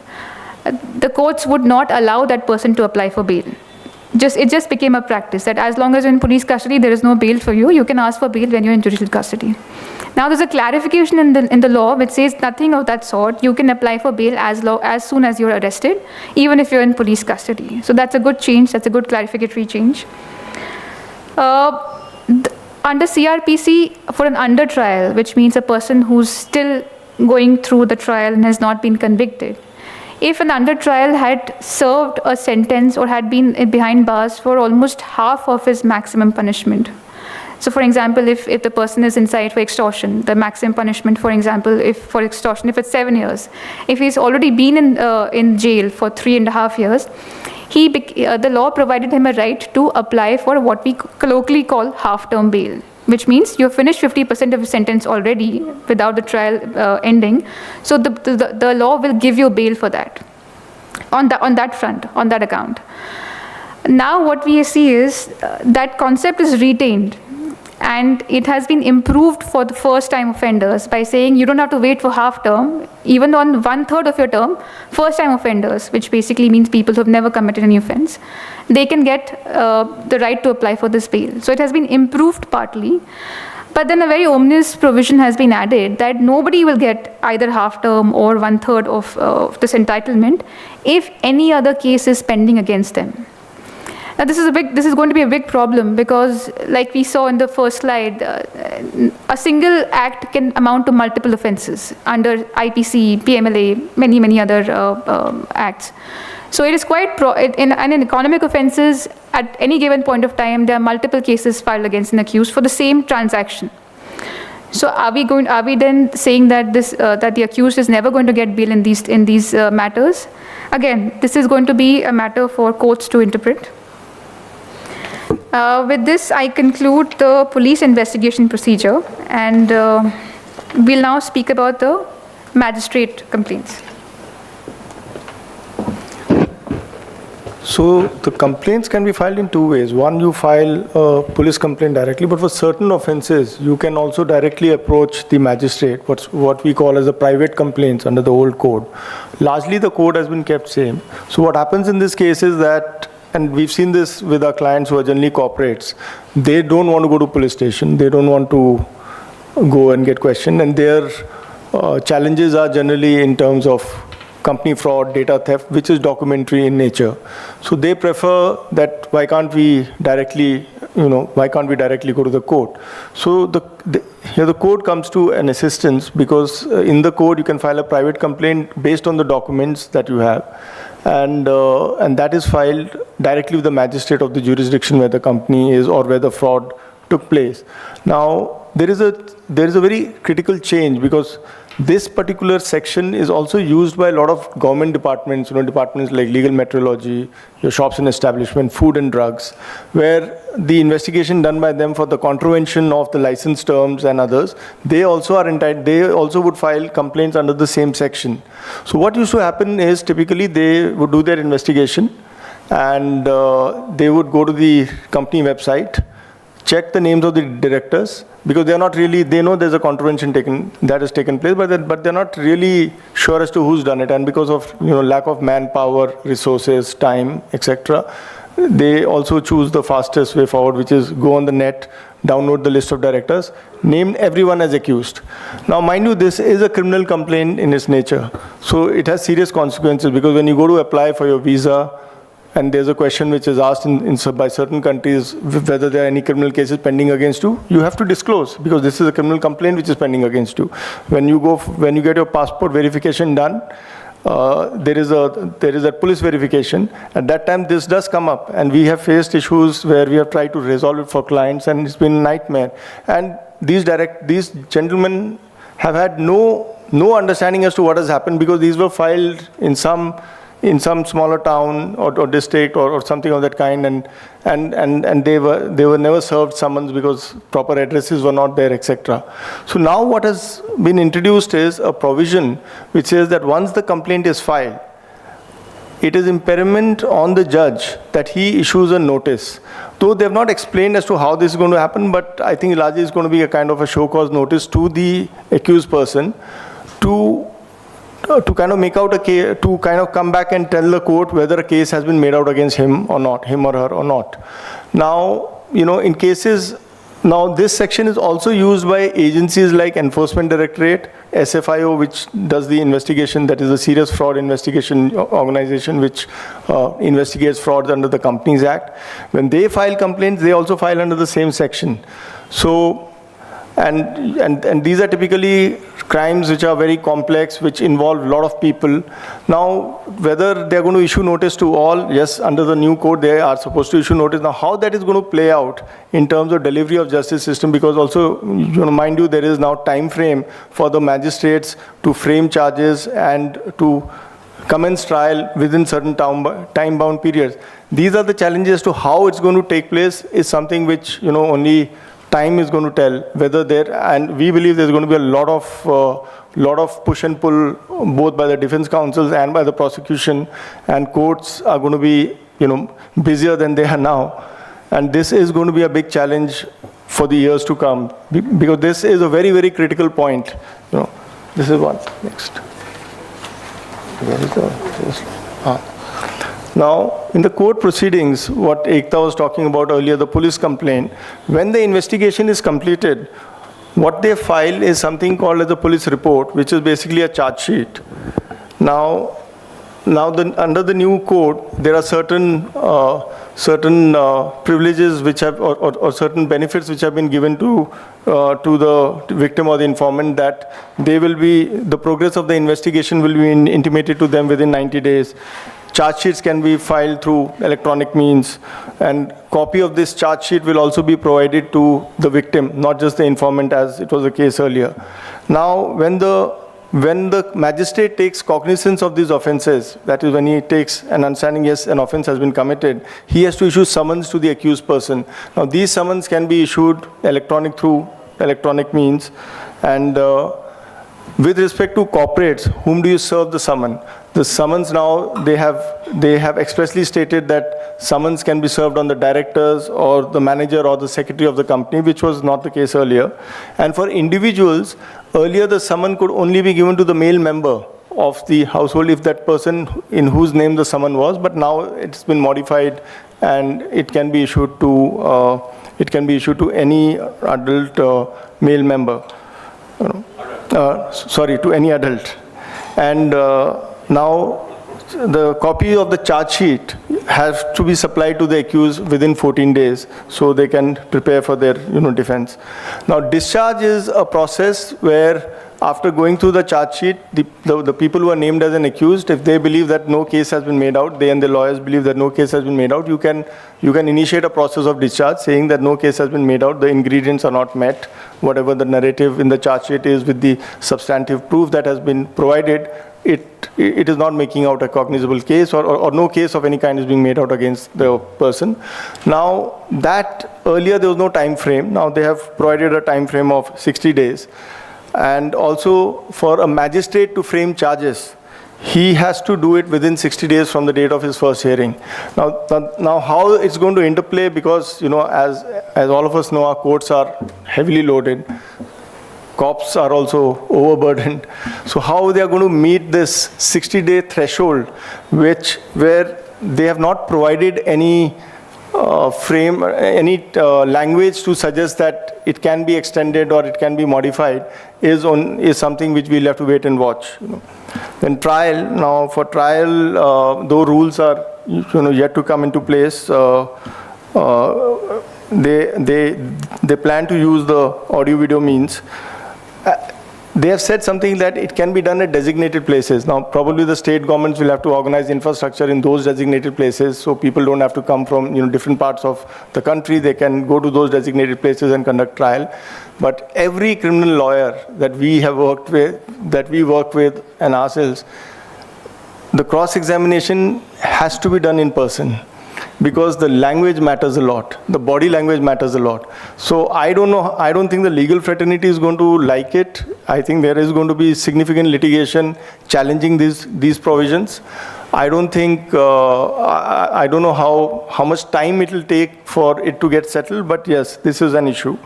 the courts would not allow that person to apply for bail. It just became a practice that as long as you're in police custody, there is no bail for you. You can ask for bail when you're in judicial custody. Now there's a clarification in the law which says nothing of that sort. You can apply for bail as soon as you're arrested, even if you're in police custody. So that's a good change. That's a good clarificatory change. Under CRPC, for an under trial, which means a person who's still going through the trial and has not been convicted, if an under trial had served a sentence or had been behind bars for almost half of his maximum punishment. So for example, if the person is inside for extortion, the maximum punishment, for example, if it's 7 years, if he's already been in jail for 3.5 years, the law provided him a right to apply for what we colloquially call half-term bail, which means you've finished 50% of your sentence already without the trial ending. So the law will give you bail for that, on that front, on that account. Now what we see is that concept is retained, and it has been improved for the first-time offenders by saying you don't have to wait for half-term, even on 1/3 of your term. First-time offenders, which basically means people who have never committed any offense, they can get the right to apply for this bail. So it has been improved partly, but then a very ominous provision has been added that nobody will get either half-term or 1/3 of this entitlement if any other case is pending against them. Now this is going to be a big problem, because like we saw in the first slide, a single act can amount to multiple offenses under IPC, PMLA, many other acts. So it is quite, in economic offenses, at any given point of time, there are multiple cases filed against an accused for the same transaction. So are we then saying that that the accused is never going to get bail in these matters? Again, this is going to be a matter for courts to interpret. With this, I conclude the police investigation procedure, and we'll now speak about the magistrate complaints. So the complaints can be filed in two ways. One, you file a police complaint directly, but for certain offenses, you can also directly approach the magistrate, what we call as the private complaints under the old code. Largely, the code has been kept same. So what happens in this case is that, and we've seen this with our clients who are generally corporates, they don't want to go to police station. They don't want to go and get questioned. And their challenges are generally in terms of company fraud, data theft, which is documentary in nature. So they prefer that why can't we directly go to the court? So here the code comes to an assistance, because in the code you can file a private complaint based on the documents that you have. And that is filed directly with the magistrate of the jurisdiction where the company is or where the fraud took place. Now, there is a very critical change, because this particular section is also used by a lot of government departments, departments like legal metrology, your shops and establishment, food and drugs, where the investigation done by them for the contravention of the license terms and others, they also are entitled, they also would file complaints under the same section. So what used to happen is typically they would do their investigation, and they would go to the company website, check the names of the directors, because they're not really, they know there's a contravention that has taken place, but they're not really sure as to who's done it. And because of lack of manpower, resources, time, etc., they also choose the fastest way forward, which is go on the net, download the list of directors, name everyone as accused. Now, mind you, this is a criminal complaint in its nature. So it has serious consequences, because when you go to apply for your visa, and there's a question which is asked by certain countries whether there are any criminal cases pending against you, you have to disclose, because this is a criminal complaint which is pending against you. When you get your passport verification done, there is a police verification. At that time, this does come up, and we have faced issues where we have tried to resolve it for clients, and it's been a nightmare. And these gentlemen have had no understanding as to what has happened, because these were filed in some smaller town or district or something of that kind, and they were never served summons because proper addresses were not there, etc. So now what has been introduced is a provision which says that once the complaint is filed, it is impediment on the judge that he issues a notice. Though they have not explained as to how this is going to happen, but I think largely it's going to be a kind of a show cause notice to the accused person to kind of make out a case, to kind of come back and tell the court whether a case has been made out against him or not, him or her or not. Now, in cases, now this section is also used by agencies like Enforcement Directorate, SFIO, which does the investigation, that is a serious fraud investigation organization which investigates frauds under the Companies Act. When they file complaints, they also file under the same section. So, and these are typically crimes which are very complex, which involve a lot of people. Now, whether they're going to issue notice to all, yes, under the new code, they are supposed to issue notice. Now, how that is going to play out in terms of delivery of justice system, because also, mind you, there is now time frame for the magistrates to frame charges and to commence trial within certain time-bound periods. These are the challenges to how it's going to take place is something which, only time is going to tell whether and we believe there's going to be a lot of push and pull both by the defense counsels and by the prosecution, and courts are going to be, busier than they are now. And this is going to be a big challenge for the years to come, because this is a very, very critical point. This is one. Next. Where is the Now, in the court proceedings, what Ekta was talking about earlier, the police complaint, when the investigation is completed, what they file is something called as a police report, which is basically a charge sheet. Now under the new code, there are certain privileges which have, or certain benefits which have been given to the victim or the informant, that the progress of the investigation will be intimated to them within 90 days. Charge sheets can be filed through electronic means, and copy of this charge sheet will also be provided to the victim, not just the informant as it was the case earlier. Now, when the magistrate takes cognizance of these offenses, that is when he takes an understanding, yes, an offense has been committed, he has to issue summons to the accused person. Now, these summons can be issued through electronic means, and with respect to corporates, whom do you serve the summon? The summons now, they have expressly stated that summons can be served on the directors or the manager or the secretary of the company, which was not the case earlier. And for individuals, earlier the summon could only be given to the male member of the household if that person in whose name the summon was, but now it's been modified and it can be issued to any adult male member. To any adult. And now the copy of the charge sheet has to be supplied to the accused within 14 days so they can prepare for their defense. Now, discharge is a process where after going through the charge sheet, the people who are named as an accused, if they believe that no case has been made out, they and the lawyers believe that no case has been made out, you can initiate a process of discharge saying that no case has been made out, the ingredients are not met, whatever the narrative in the charge sheet is with the substantive proof that has been provided, it is not making out a cognizable case, or no case of any kind is being made out against the person. Now, that earlier there was no time frame. Now they have provided a time frame of 60 days. And also for a magistrate to frame charges, he has to do it within 60 days from the date of his first hearing. Now how it's going to interplay, because as all of us know, our courts are heavily loaded. Cops are also overburdened. So how they are going to meet this 60-day threshold, where they have not provided any language to suggest that it can be extended or it can be modified is something which we'll have to wait and watch. Then trial, now for trial, though rules are yet to come into place, they plan to use the audio video means. They have said something that it can be done at designated places. Now, probably the state governments will have to organize infrastructure in those designated places, so people don't have to come from different parts of the country. They can go to those designated places and conduct trial. But every criminal lawyer that we have worked with, and ourselves, the cross-examination has to be done in person, because the language matters a lot. The body language matters a lot. So I don't know, I don't think the legal fraternity is going to like it. I think there is going to be significant litigation challenging these provisions. I don't think, I don't know how much time it will take for it to get settled, but yes, this is an issue.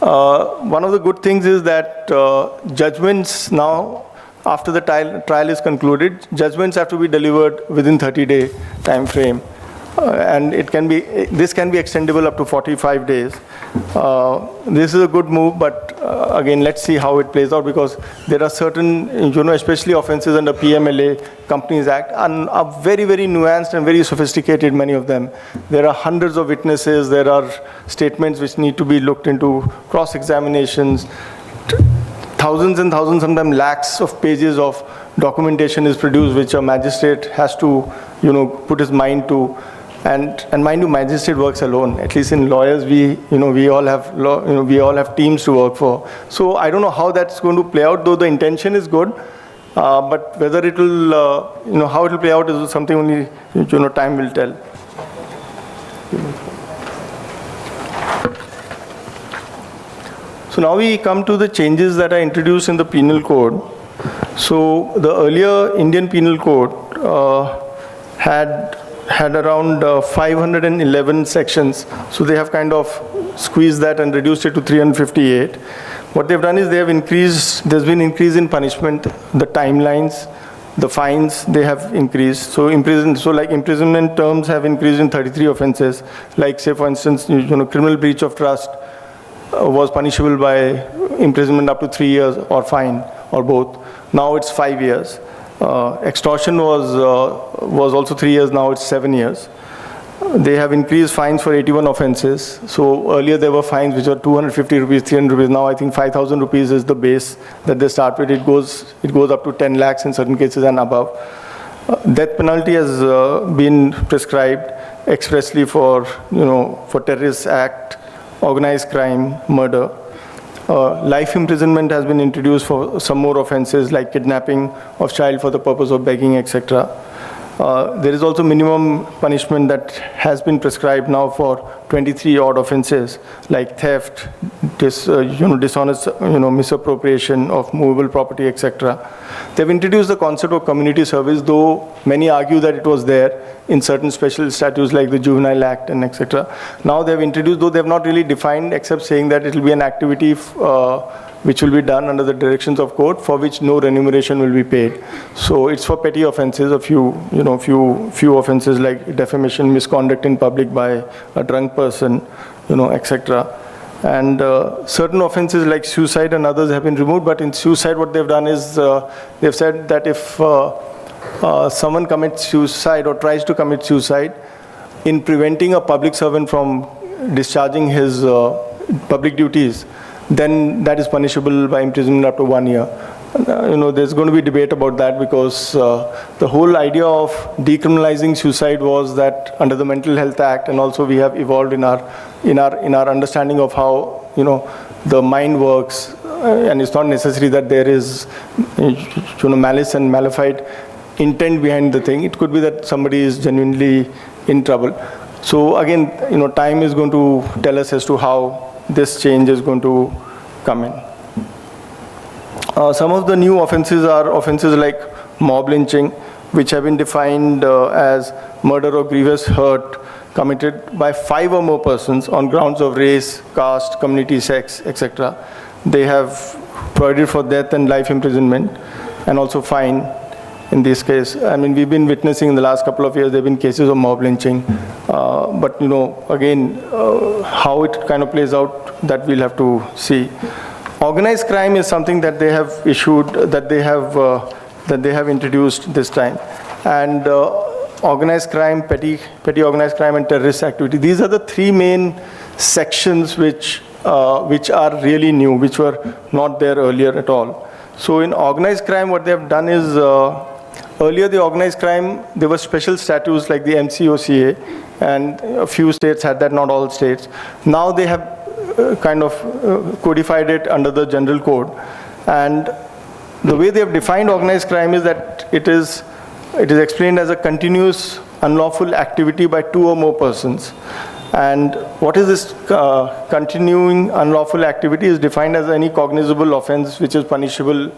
One of the good things is that judgments now, after the trial is concluded, judgments have to be delivered within 30-day time frame. And this can be extendable up to 45 days. This is a good move, but again, let's see how it plays out, because there are certain, especially offenses under PMLA, Companies Act, and are very, very nuanced and very sophisticated, many of them. There are hundreds of witnesses, there are statements which need to be looked into, cross-examinations, thousands and thousands, sometimes lakhs of pages of documentation is produced, which a magistrate has to, put his mind to. And mind you, magistrate works alone. At least in lawyers, we all have teams to work for. So I don't know how that's going to play out, though the intention is good. But whether it will, how it will play out is something only, time will tell. So now we come to the changes that are introduced in the penal code. So the earlier Indian Penal Code had around 511 sections. So they have kind of squeezed that and reduced it to 358. What they've done is they have increased, there's been increase in punishment, the timelines, the fines, they have increased. So imprisonment terms have increased in 33 offenses. Like say for instance, criminal breach of trust was punishable by imprisonment up to 3 years or fine or both. Now it's 5 years. Extortion was also 3 years, now it's 7 years. They have increased fines for 81 offenses. So earlier there were fines which were 250 rupees, 300 rupees. Now I think 5,000 rupees is the base that they start with. It goes up to 10 lakhs in certain cases and above. Death penalty has been prescribed expressly for terrorist act, organized crime, murder. Life imprisonment has been introduced for some more offenses like kidnapping of child for the purpose of begging, etc. There is also minimum punishment that has been prescribed now for 23 odd offenses like theft, dishonest, misappropriation of movable property, etc. They've introduced the concept of community service, though many argue that it was there in certain special statutes like the Juvenile Act and etc. Now they've introduced, though they've not really defined, except saying that it will be an activity which will be done under the directions of court, for which no remuneration will be paid. So it's for petty offenses, a few offenses like defamation, misconduct in public by a drunk person, etc. And certain offenses like suicide and others have been removed, but in suicide what they've done is they've said that if someone commits suicide or tries to commit suicide, in preventing a public servant from discharging his public duties, then that is punishable by imprisonment up to 1 year. There's going to be debate about that, because the whole idea of decriminalizing suicide was that under the Mental Health Act, and also we have evolved in our understanding of how the mind works, and it's not necessary that there is malice and malefied intent behind the thing. It could be that somebody is genuinely in trouble. So again, time is going to tell us as to how this change is going to come in. Some of the new offenses are offenses like mob lynching, which have been defined as murder or grievous hurt committed by 5 or more persons on grounds of race, caste, community, sex, etc. They have provided for death and life imprisonment, and also fine. in this case. I mean, we've been witnessing in the last couple of years, there have been cases of mob lynching. But, again, how it kind of plays out, that we'll have to see. Organized crime is something that they have issued, that they have introduced this time. And organized crime, petty organized crime, and terrorist activity. These are the three main sections which are really new, which were not there earlier at all. So in organized crime, what they have done is, earlier the organized crime, there were special statutes like the MCOCA, and a few states had that, not all states. Now they have kind of codified it under the general code. And the way they have defined organized crime is that it is explained as a continuous unlawful activity by two or more persons. And what is this continuing unlawful activity is defined as any cognizable offense which is punishable,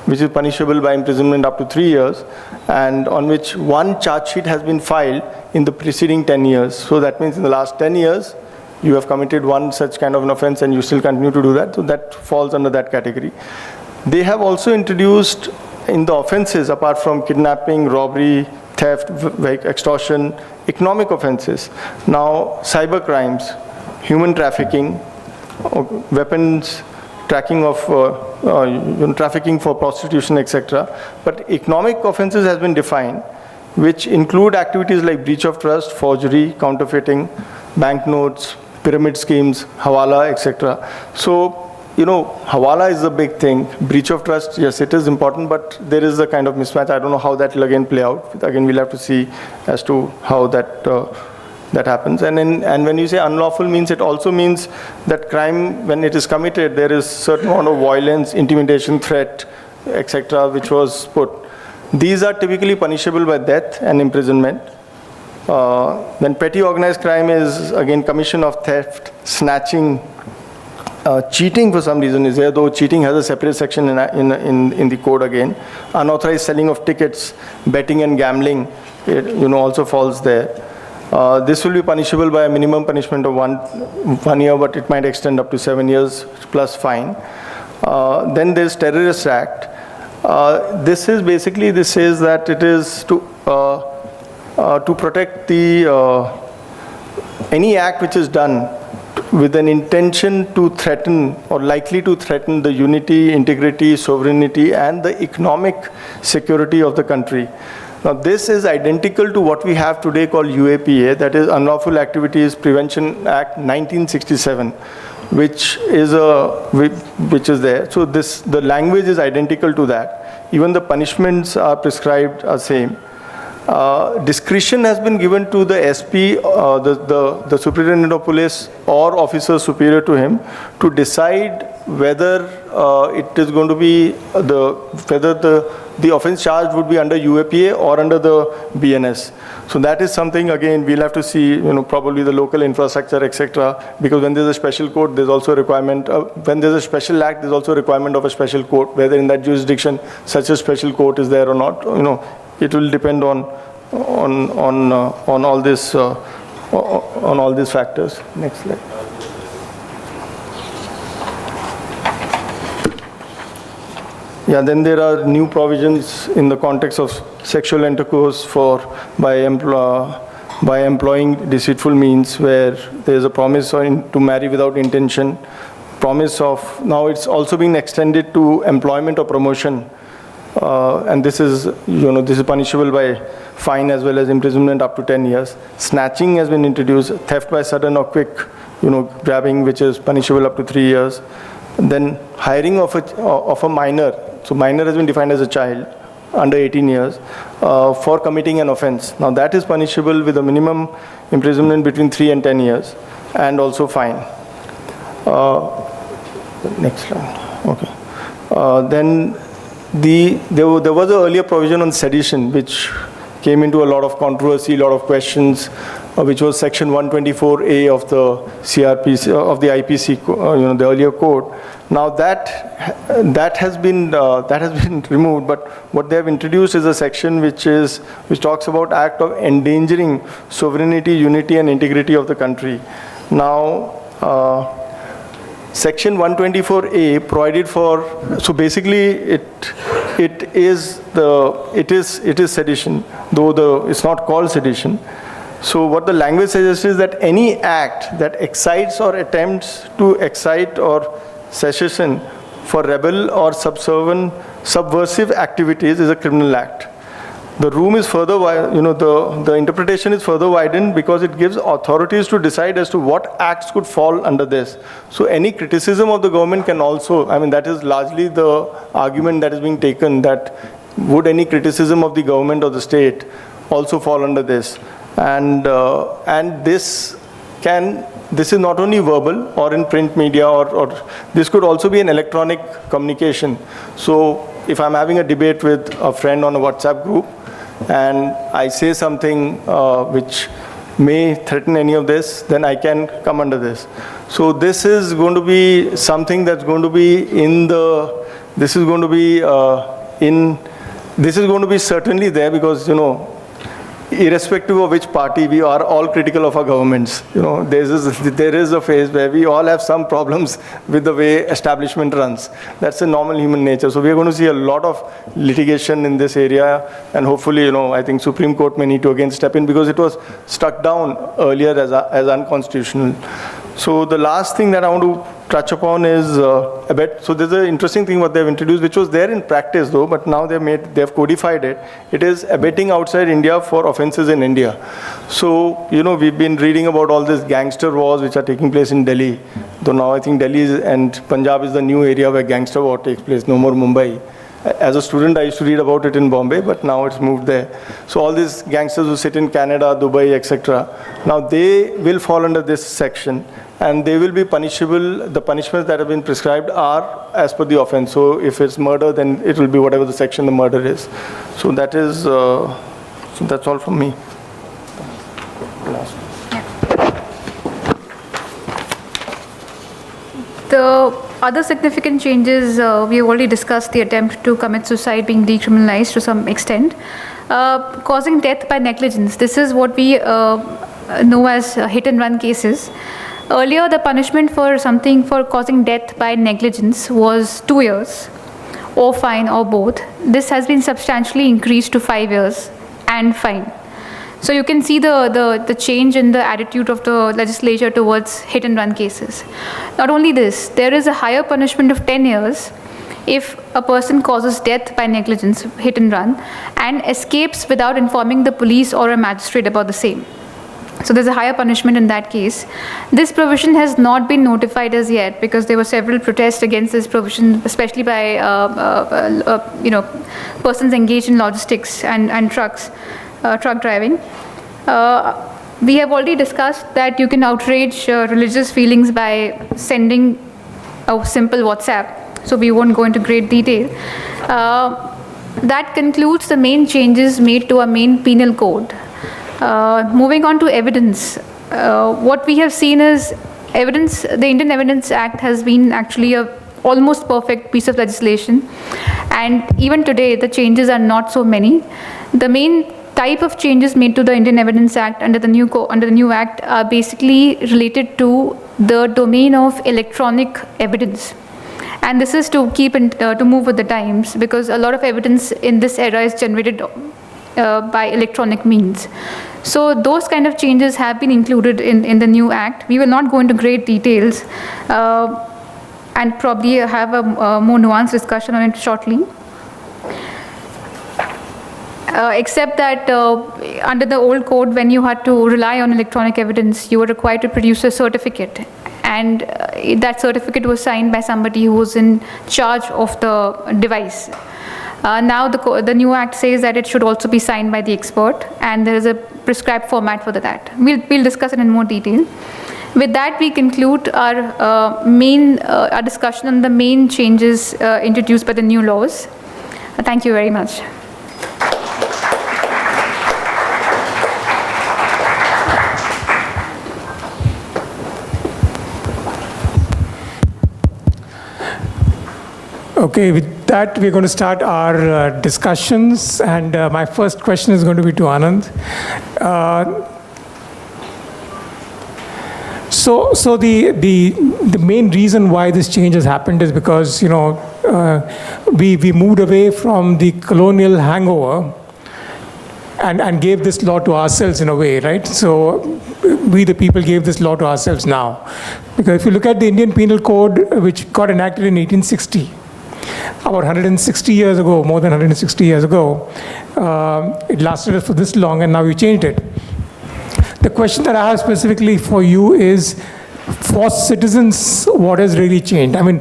which is punishable by imprisonment up to 3 years, and on which one charge sheet has been filed in the preceding 10 years. So that means in the last 10 years, you have committed one such kind of an offense and you still continue to do that. So that falls under that category. They have also introduced in the offenses, apart from kidnapping, robbery, theft, extortion, economic offenses. Now, cyber crimes, human trafficking, weapons, tracking of trafficking for prostitution, etc. But economic offenses has been defined, which include activities like breach of trust, forgery, counterfeiting, banknotes, pyramid schemes, hawala, etc. So, hawala is a big thing. Breach of trust, yes, it is important, but there is a kind of mismatch. I don't know how that will again play out. Again, we'll have to see as to how that happens. And when you say unlawful means, it also means that crime, when it is committed, there is certain amount of violence, intimidation, threat, etc., which was put. These are typically punishable by death and imprisonment. Then petty organized crime is, again, commission of theft, snatching, cheating for some reason is there, though cheating has a separate section in the code again. Unauthorized selling of tickets, betting and gambling, it also falls there. This will be punishable by a minimum punishment of one year, but it might extend up to 7 years plus fine. Then there's Terrorist Act. This says that it is to protect any act which is done with an intention to threaten or likely to threaten the unity, integrity, sovereignty, and the economic security of the country. Now, this is identical to what we have today called UAPA, that is Unlawful Activities Prevention Act 1967, which is there. So the language is identical to that. Even the punishments are prescribed are same. Discretion has been given to the SP, the Superintendent of Police or officer superior to him to decide whether it is going to be whether the offense charged would be under UAPA or under the BNS. So that is something, again, we'll have to see, probably the local infrastructure, etc. Because when there's a special court, there's also a requirement. When there's a special act, there's also a requirement of a special court. Whether in that jurisdiction such a special court is there or not, it will depend on all this on all these factors. Next slide. Yeah, then there are new provisions in the context of sexual intercourse by employing deceitful means, where there is a promise to marry without intention, promise of, now it's also being extended to employment or promotion, and this is punishable by fine as well as imprisonment up to 10 years. Snatching has been introduced, theft by sudden or quick, grabbing, which is punishable up to 3 years. Then hiring of a minor, so minor has been defined as a child under 18 years, for committing an offense. Now that is punishable with a minimum imprisonment between 3 and 10 years, and also fine. Next slide. Okay. Then there was an earlier provision on sedition, which came into a lot of controversy, a lot of questions, which was section 124A of the CRPC, of the IPC, the earlier code. Now that has been removed, but what they have introduced is a section which talks about act of endangering sovereignty, unity, and integrity of the country. Now, Section 124A provided for, so basically it is sedition, though it's not called sedition. So what the language suggests is that any act that excites or attempts to excite or secession for rebel or subversive activities is a criminal act. The room is further, the interpretation is further widened because it gives authorities to decide as to what acts could fall under this. So any criticism of the government can also, that is largely the argument that is being taken, that would any criticism of the government or the state also fall under this? And this is not only verbal or in print media, or this could also be an electronic communication. So if I'm having a debate with a friend on a WhatsApp group, and I say something which may threaten any of this, then I can come under this. So this is going to be something that's going to be this is going to be certainly there, because, irrespective of which party, we are all critical of our governments. There is a phase where we all have some problems with the way establishment runs. That's a normal human nature. So we are going to see a lot of litigation in this area, and hopefully, I think Supreme Court may need to again step in, because it was struck down earlier as unconstitutional. So the last thing that I want to touch upon is so there's an interesting thing what they've introduced, which was there in practice though, but now they've codified it. It is abetting outside India for offenses in India. So, we've been reading about all these gangster wars which are taking place in Delhi. Though now I think Delhi and Punjab is the new area where gangster war takes place, no more Mumbai. As a student, I used to read about it in Bombay, but now it's moved there. So all these gangsters who sit in Canada, Dubai, etc., now they will fall under this section, and they will be punishable. The punishments that have been prescribed are as per the offense. So if it's murder, then it will be whatever the section the murder is. So that is, so that's all from me. The other significant changes, we have already discussed the attempt to commit suicide being decriminalized to some extent. Causing death by negligence, this is what we know as hit and run cases. Earlier, the punishment for causing death by negligence was 2 years, or fine, or both. This has been substantially increased to 5 years and fine. So you can see the change in the attitude of the legislature towards hit and run cases. Not only this, there is a higher punishment of 10 years if a person causes death by negligence, hit and run, and escapes without informing the police or a magistrate about the same. So there's a higher punishment in that case. This provision has not been notified as yet, because there were several protests against this provision, especially by persons engaged in logistics and truck driving. We have already discussed that you can outrage religious feelings by sending a simple WhatsApp, so we won't go into great detail. That concludes the main changes made to our main penal code. Moving on to evidence, what we have seen is evidence. The Indian Evidence Act has been actually a almost perfect piece of legislation, and even today the changes are not so many. The main type of changes made to the Indian Evidence Act under the new act are basically related to the domain of electronic evidence. And this is to to move with the times, because a lot of evidence in this era is generated by electronic means. So those kind of changes have been included in the new act. We will not go into great details and probably have a more nuanced discussion on it shortly. Except that under the old code, when you had to rely on electronic evidence, you were required to produce a certificate. And that certificate was signed by somebody who was in charge of the device. Now the new act says that it should also be signed by the expert, and there is a prescribed format for that. We'll discuss it in more detail. With that, we conclude our our discussion on the main changes introduced by the new laws. Thank you very much. Okay, with that, we're going to start our discussions, and my first question is going to be to Anand. So So the main reason why this change has happened is because, we moved away from the colonial hangover and gave this law to ourselves in a way, right? So we the people gave this law to ourselves now. Because if you look at the Indian Penal Code, which got enacted in 1860, about 160 years ago, more than 160 years ago, it lasted for this long, and now we changed it. The question that I have specifically for you is, for citizens, what has really changed? I mean,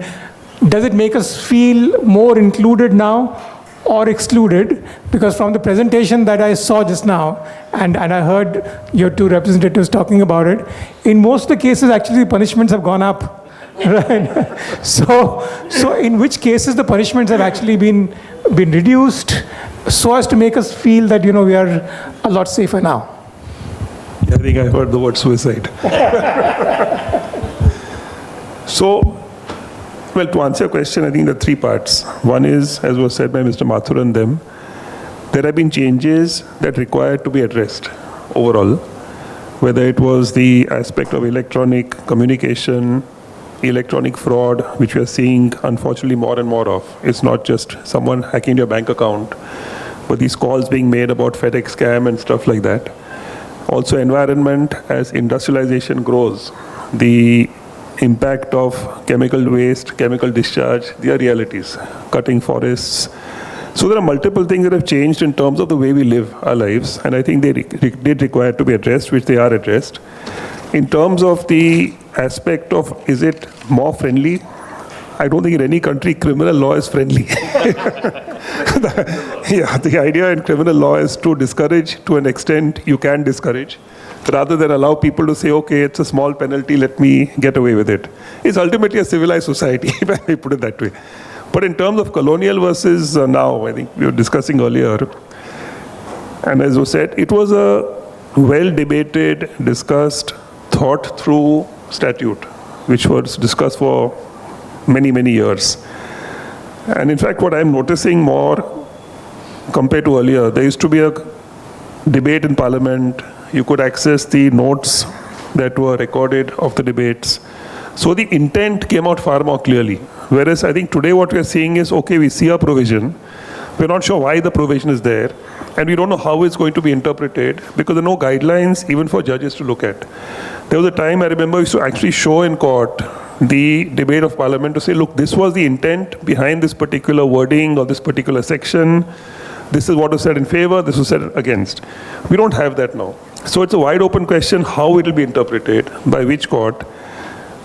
does it make us feel more included now or excluded? Because from the presentation that I saw just now, and I heard your two representatives talking about it, in most of the cases, actually, the punishments have gone up. Right. So in which cases the punishments have actually been reduced so as to make us feel that we are a lot safer now? I think I heard the word suicide. So, well, to answer your question, I think there are three parts. One is, as was said by Mr. Mathur and them, there have been changes that require to be addressed overall, whether it was the aspect of electronic communication, electronic fraud, which we are seeing unfortunately more and more of. It's not just someone hacking your bank account, but these calls being made about FedEx scam and stuff like that. Also environment, as industrialization grows, the impact of chemical waste, chemical discharge, they are realities. Cutting forests. So there are multiple things that have changed in terms of the way we live our lives, and I think they did require to be addressed, which they are addressed. In terms of the aspect of, is it more friendly? I don't think in any country criminal law is friendly. The idea in criminal law is to discourage to an extent you can discourage, rather than allow people to say, okay, it's a small penalty, let me get away with it. It's ultimately a civilized society, if I put it that way. But in terms of colonial versus now, I think we were discussing earlier, and as was said, it was a well-debated, discussed, thought through statute, which was discussed for many, many years. And in fact, what I'm noticing more compared to earlier, there used to be a debate in Parliament. You could access the notes that were recorded of the debates. So the intent came out far more clearly. Whereas I think today what we're seeing is, okay, we see a provision. We're not sure why the provision is there. And we don't know how it's going to be interpreted because there are no guidelines even for judges to look at. There was a time I remember we used to actually show in court the debate of Parliament to say, look, this was the intent behind this particular wording or this particular section. This is what was said in favor, this was said against. We don't have that now. So it's a wide open question how it will be interpreted, by which court.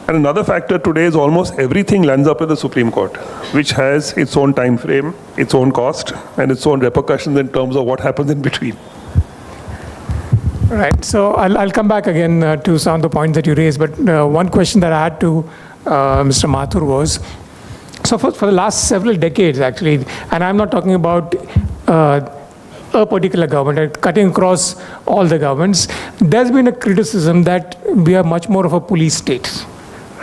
And another factor today is almost everything lands up in the Supreme Court, which has its own time frame, its own cost, and its own repercussions in terms of what happens in between. Right. So I'll come back again to some of the points that you raised. But one question that I had to Mr. Mathur was, so for the last several decades, actually, and I'm not talking about a particular government, cutting across all the governments, there's been a criticism that we are much more of a police state.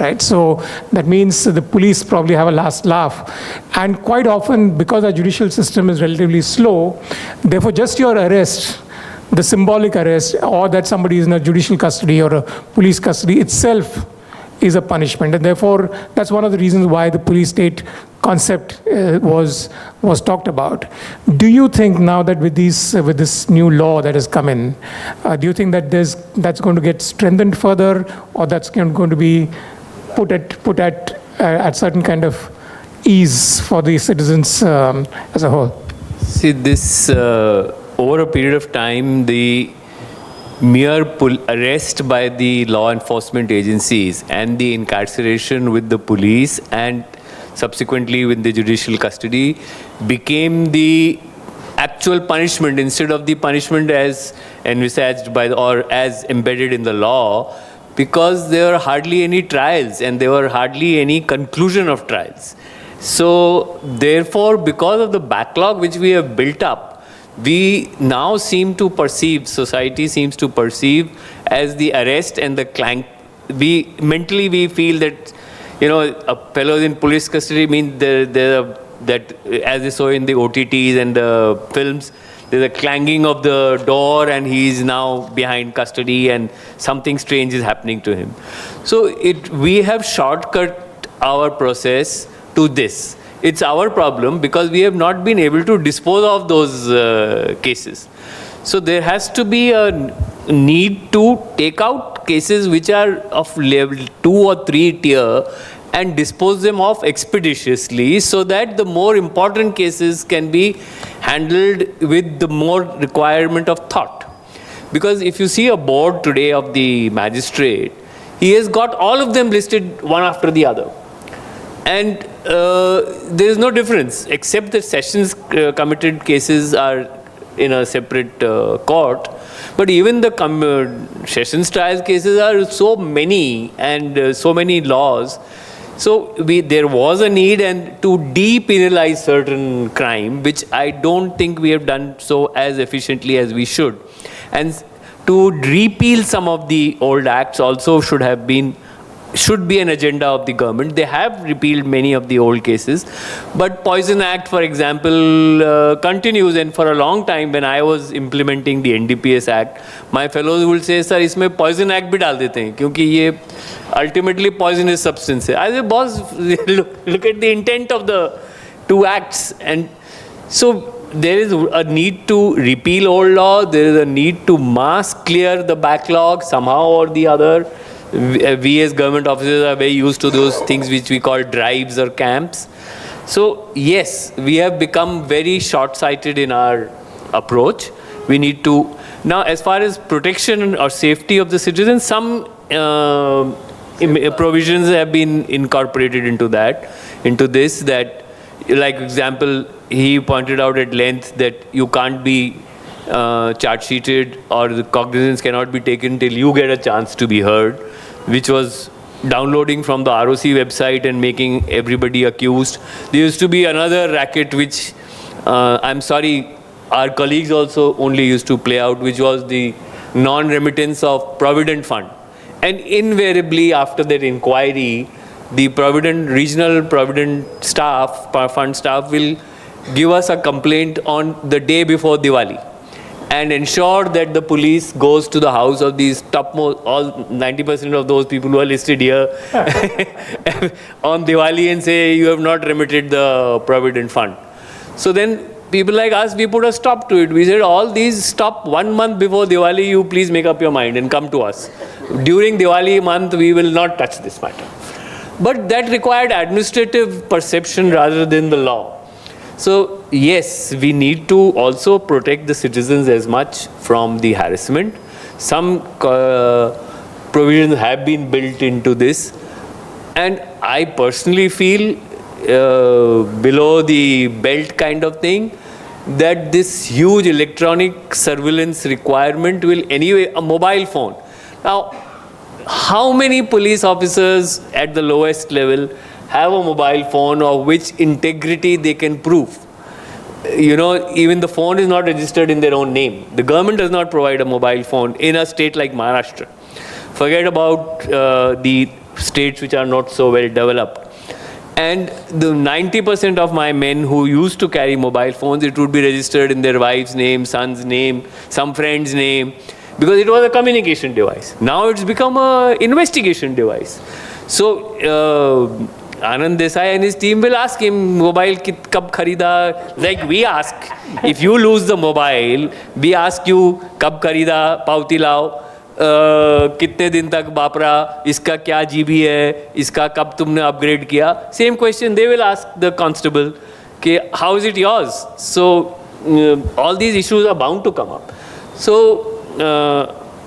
Right? So that means the police probably have a last laugh. And quite often, because our judicial system is relatively slow, therefore just your arrest, the symbolic arrest, or that somebody is in a judicial custody or a police custody itself is a punishment. And therefore, that's one of the reasons why the police state concept was talked about. Do you think now that with this new law that has come in, do you think that that's going to get strengthened further, or that's going to be put at certain kind of ease for the citizens as a whole? See, this over a period of time, the mere arrest by the law enforcement agencies and the incarceration with the police and subsequently with the judicial custody became the actual punishment instead of the punishment as envisaged by or as embedded in the law, because there were hardly any trials and there were hardly any conclusion of trials. So therefore, because of the backlog which we have built up, we now seem to perceive, society seems to perceive as the arrest and the clank. We feel that, a fellow in police custody means that as they saw in the OTTs and the films, there's a clanging of the door and he is now behind custody and something strange is happening to him. So we have shortcut our process to this. It's our problem because we have not been able to dispose of those cases. So there has to be a need to take out cases which are of level 2 or 3 tier and dispose them off expeditiously so that the more important cases can be handled with the more requirement of thought. Because if you see a board today of the magistrate, he has got all of them listed one after the other. And there is no difference except that sessions committed cases are in a separate court. But even the sessions trials cases are so many and so many laws. So there was a need and to depenalize certain crime, which I don't think we have done so as efficiently as we should. And to repeal some of the old acts also should be an agenda of the government. They have repealed many of the old cases, but Poison Act, for example, continues. And for a long time, when I was implementing the NDPS Act, my fellows would say, "Sir, इसमें Poison Act भी डाल देते हैं, क्योंकि ये ultimately poisonous substance है." I said, "Boss, look at the intent of the two acts." And so there is a need to repeal old law. There is a need to mass clear the backlog somehow or the other. We as government officers are very used to those things which we call drives or camps. So yes, we have become very short-sighted in our approach. We need to, now as far as protection or safety of the citizens, some provisions have been incorporated into this, that, like example, he pointed out at length that you can't be charge sheeted or the cognizance cannot be taken till you get a chance to be heard, which was downloading from the ROC website and making everybody accused. There used to be another racket which I'm sorry, our colleagues also only used to play out, which was the non-remittance of Provident Fund. And invariably after that inquiry, the regional Provident staff, fund staff will give us a complaint on the day before Diwali and ensure that the police goes to the house of these topmost, all 90% of those people who are listed here on Diwali and say, "You have not remitted the Provident Fund." So then people like us, we put a stop to it. We said, all these stop 1 month before Diwali, you please make up your mind and come to us. During Diwali month, we will not touch this matter. But that required administrative perception rather than the law. So yes, we need to also protect the citizens as much from the harassment. Some provisions have been built into this. And I personally feel below the belt kind of thing, that this huge electronic surveillance requirement will anyway, a mobile phone. Now, how many police officers at the lowest level have a mobile phone of which integrity they can prove? You know, even the phone is not registered in their own name. The government does not provide a mobile phone in a state like Maharashtra. Forget about the states which are not so well developed. And the 90% of my men who used to carry mobile phones, it would be registered in their wife's name, son's name, some friend's name, because it was a communication device. Now it's become an investigation device. So Anand Desai and his team will ask him, mobile kab kharida? Like we ask, if you lose the mobile, we ask you, kab kharida, pauti lao, कितने दिन तक बापरा, इसका क्या GB है, इसका कब तुमने upgrade किया? Same question they will ask the constable, कि how is it yours? So all these issues are bound to come up. So,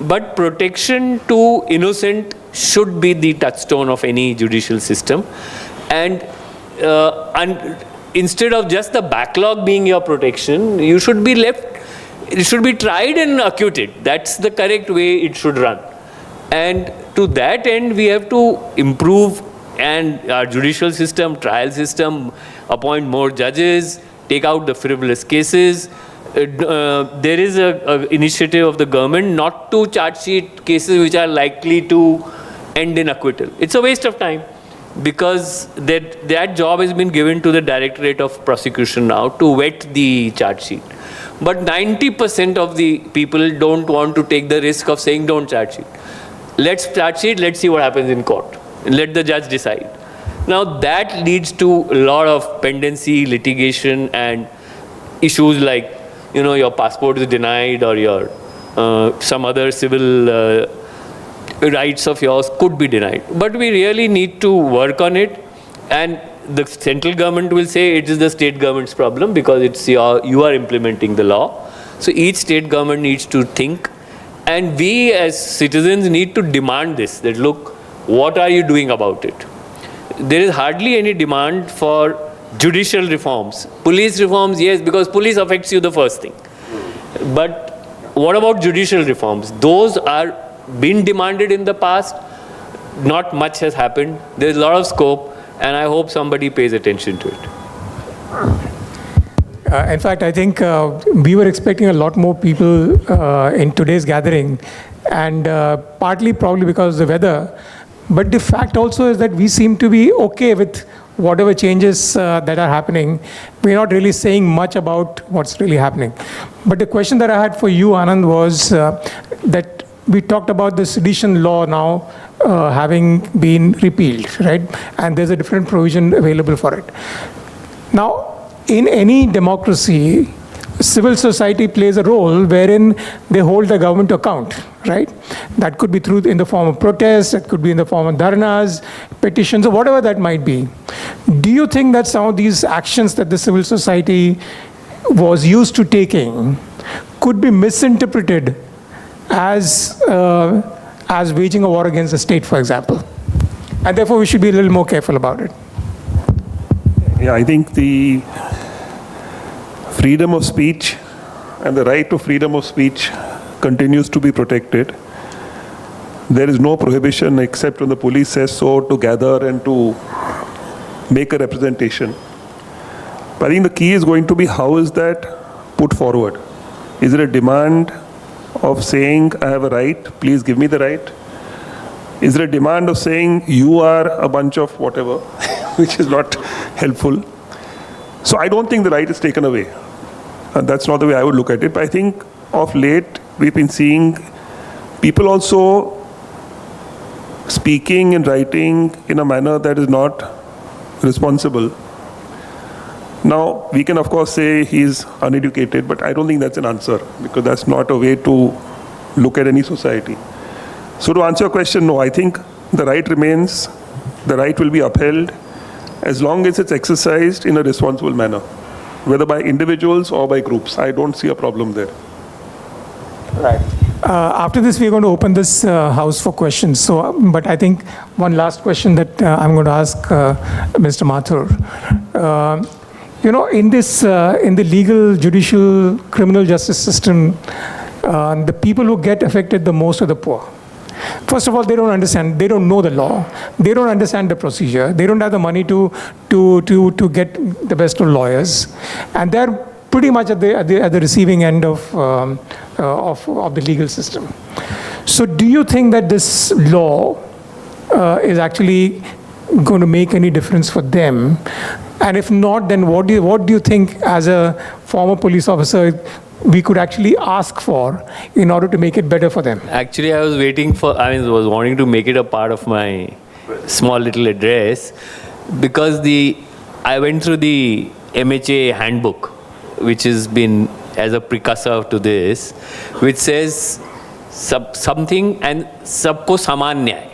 but protection to innocent should be the touchstone of any judicial system, and instead of just the backlog being your protection, you should be left. It should be tried and acquitted. That's the correct way it should run. And to that end, we have to improve and our judicial system, trial system, appoint more judges, take out the frivolous cases. There is an initiative of the government not to charge sheet cases which are likely to end in acquittal. It's a waste of time, because that job has been given to the Directorate of Prosecution now to vet the charge sheet. But 90% of the people don't want to take the risk of saying don't charge sheet. Let's charge sheet, let's see what happens in court. Let the judge decide. Now that leads to a lot of pendency, litigation, and issues like, your passport is denied, or your some other civil rights of yours could be denied. But we really need to work on it, and the central government will say it is the state government's problem because it's you are implementing the law. So each state government needs to think, and we as citizens need to demand this, that look, what are you doing about it? There is hardly any demand for judicial reforms. Police reforms, yes, because police affects you the first thing. But what about judicial reforms? Those are been demanded in the past. Not much has happened. There's a lot of scope, and I hope somebody pays attention to it. In fact, I think we were expecting a lot more people in today's gathering, and partly probably because of the weather. But the fact also is that we seem to be okay with whatever changes that are happening. We're not really saying much about what's really happening. But the question that I had for you, Anand, was that we talked about the sedition law now having been repealed, right? And there's a different provision available for it. Now, in any democracy, civil society plays a role wherein they hold the government to account, right? That could be in the form of protests, it could be in the form of dharnas, petitions, or whatever that might be. Do you think that some of these actions that the civil society was used to taking could be misinterpreted as waging a war against the state, for example? And therefore, we should be a little more careful about it. Yeah, I think the freedom of speech and the right to freedom of speech continues to be protected. There is no prohibition except when the police says so to gather and to make a representation. But I think the key is going to be how is that put forward? Is it a demand of saying I have a right, please give me the right? Is it a demand of saying you are a bunch of whatever, which is not helpful? So I don't think the right is taken away. And that's not the way I would look at it. But I think of late, we've been seeing people also speaking and writing in a manner that is not responsible. Now, we can of course say he's uneducated, but I don't think that's an answer, because that's not a way to look at any society. So to answer your question, no, I think the right remains, the right will be upheld as long as it's exercised in a responsible manner, whether by individuals or by groups. I don't see a problem there. Right. After this, we're going to open this house for questions. So, but I think one last question that I'm going to ask Mr. Mathur. In the legal, judicial, criminal justice system, the people who get affected the most are the poor. First of all, they don't understand. They don't know the law. They don't understand the procedure. They don't have the money to get the best of lawyers, and they're pretty much at the receiving end of the legal system. So, do you think that this law is actually going to make any difference for them? And if not, then what do you think, as a former police officer, we could actually ask for in order to make it better for them? Actually, I was was wanting to make it a part of my small little address, because I went through the MHA handbook, which has been as a precursor to this, which says something and sabko saman nyay.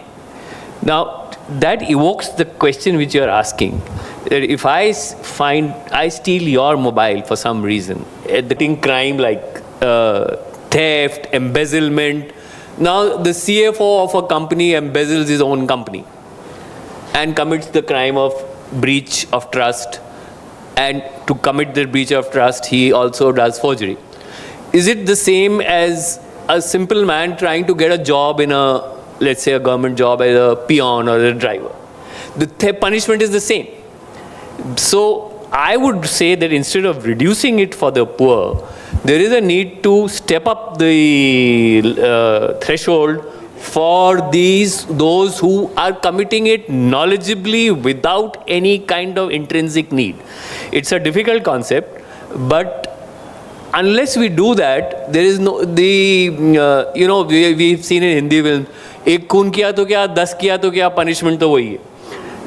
Now, that evokes the question which you are asking. That if I steal your mobile for some reason, the crime like theft, embezzlement. Now the CFO of a company embezzles his own company and commits the crime of breach of trust. And to commit the breach of trust, he also does forgery. Is it the same as a simple man trying to get a job in let's say a government job as a peon or a driver? The punishment is the same. So I would say that instead of reducing it for the poor, there is a need to step up the threshold for those who are committing it knowledgeably without any kind of intrinsic need. It's a difficult concept, but unless we do that, there is no, we've seen in Hindi film, एक खून किया तो क्या, 10 किया तो क्या, punishment तो वही है.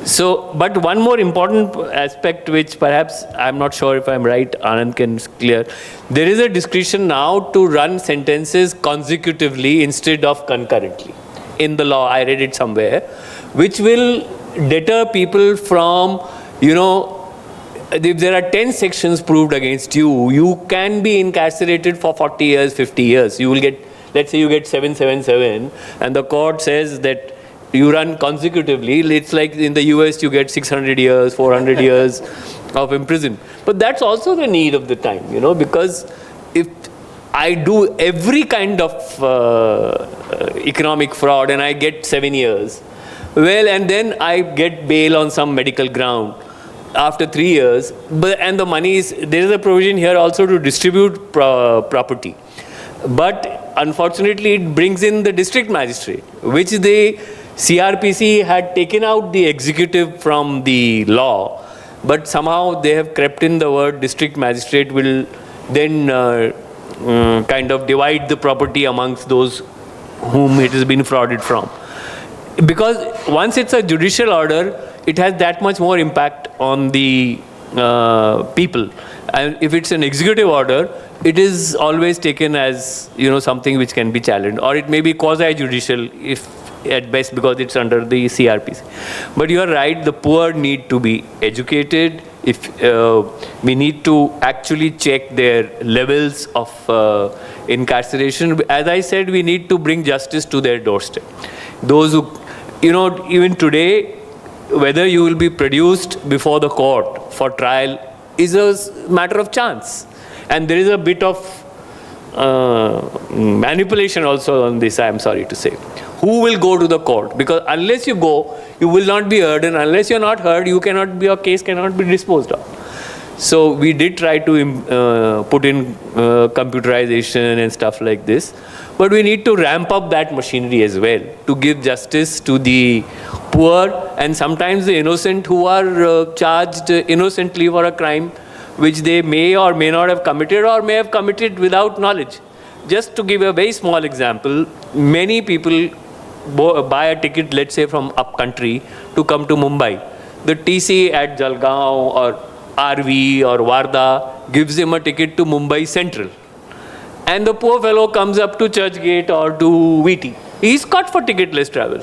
So, but one more important aspect, which perhaps I'm not sure if I'm right, Anand can clear. There is a discretion now to run sentences consecutively instead of concurrently. In the law, I read it somewhere, which will deter people from, if there are 10 sections proved against you, you can be incarcerated for 40 years, 50 years. You will get, let's say you get 777, and the court says that you run consecutively. It's like in the US, you get 600 years, 400 years of imprisonment. But that's also the need of the time, because if I do every kind of economic fraud and I get 7 years, well, and then I get bail on some medical ground after 3 years, and the money is, there is a provision here also to distribute property. But unfortunately, it brings in the district magistrate, which the CRPC had taken out the executive from the law, but somehow they have crept in the word district magistrate will then kind of divide the property amongst those whom it has been frauded from. Because once it's a judicial order, it has that much more impact on the people. And if it's an executive order, it is always taken as something which can be challenged, or it may be quasi-judicial if at best, because it's under the CRPC. But you are right, the poor need to be educated. If we need to actually check their levels of incarceration. As I said, we need to bring justice to their doorstep. Those who, even today, whether you will be produced before the court for trial is a matter of chance. And there is a bit of manipulation also on this, I am sorry to say. Who will go to the court? Because unless you go, you will not be heard, and unless you are not heard, your case cannot be disposed of. So we did try to put in computerization and stuff like this, but we need to ramp up that machinery as well to give justice to the poor and sometimes the innocent who are charged innocently for a crime which they may or may not have committed or may have committed without knowledge. Just to give a very small example, many people buy a ticket, let's say from upcountry, to come to Mumbai. The TC at Jalgaon or RV or Wardha gives him a ticket to Mumbai Central. And the poor fellow comes up to Churchgate or to VT. He's caught for ticketless travel.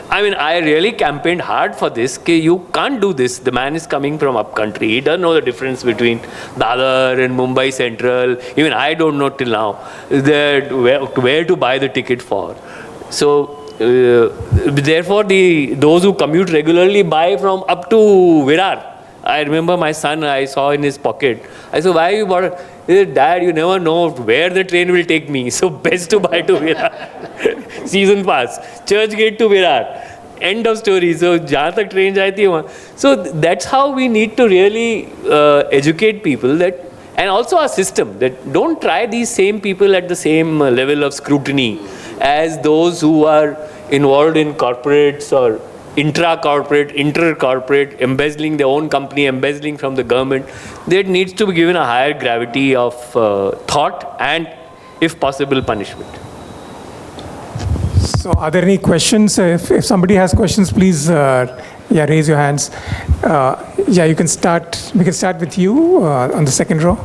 I mean, I really campaigned hard for this. You can't do this. The man is coming from upcountry. He doesn't know the difference between Dadar and Mumbai Central. Even I don't know till now where to buy the ticket for. So, therefore, those who commute regularly buy from up to Virar. I remember my son, I saw in his pocket. I said, why you bought it? He said, Dad, you never know where the train will take me. So best to buy to Virar. Season pass. Churchgate to Virar. End of story. So jahan tak train jayeti hai. So that's how we need to really educate people, that, and also our system, that don't try these same people at the same level of scrutiny as those who are involved in corporates or intra-corporate, inter-corporate, embezzling their own company, embezzling from the government. There needs to be given a higher gravity of thought and, if possible, punishment. So are there any questions? If somebody has questions, please raise your hands. You can start. We can start with you on the second row.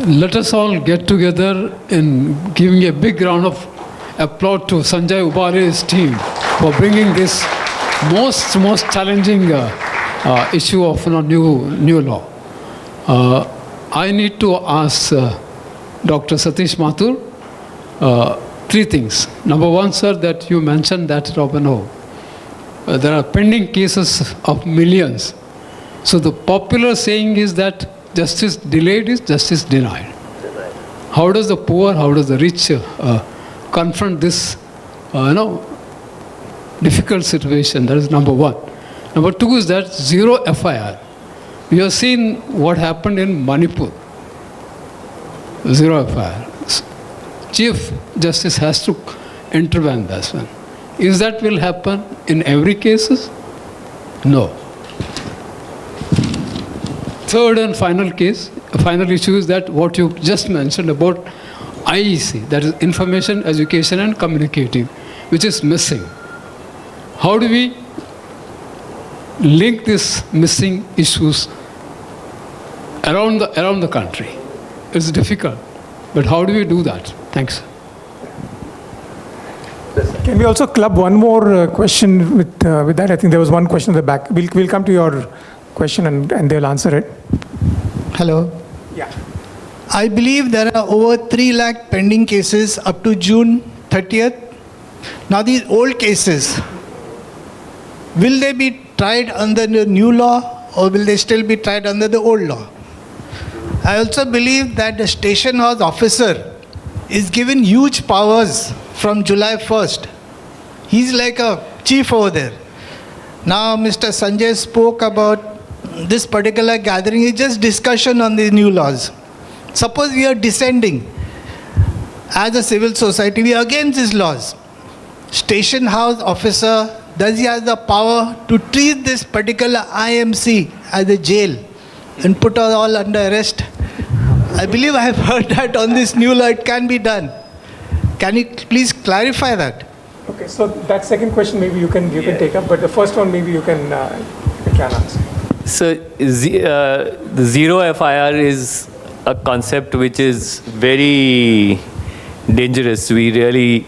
Let us all get together in giving a big round of applause to Sanjay Ubale's team for bringing this most challenging issue of new law. I need to ask Dr. Satish Mathur three things. Number one, sir, that you mentioned that there are pending cases of millions. So the popular saying is that justice delayed is justice denied. How does the poor, how does the rich confront this, difficult situation? That is number one. Number two is that zero FIR. We have seen what happened in Manipur. Zero FIR. Chief Justice has to intervene this one. Is that will happen in every cases? No. third and final issue is that what you just mentioned about IEC, that is Information, Education and Communicating, which is missing. How do we link these missing issues around the country? It's difficult, but how do we do that? Thanks. Can we also club one more question with that? I think there was one question at the back. We'll come to your question and they'll answer it. Hello. Yeah. I believe there are over 3 lakh pending cases up to June 30th. Now these old cases, will they be tried under the new law or will they still be tried under the old law? I also believe that the station house officer is given huge powers from July 1st. He's like a chief over there. Now Mr. Sanjay spoke about this particular gathering is just discussion on the new laws. Suppose we are dissenting. As a civil society, we are against these laws. Station house officer, does he have the power to treat this particular IMC as a jail and put us all under arrest? I believe I have heard that on this new law it can be done. Can you please clarify that? Okay, so that second question maybe you can take up, but the first one maybe you can try and answer. So the zero FIR is a concept which is very dangerous. We really,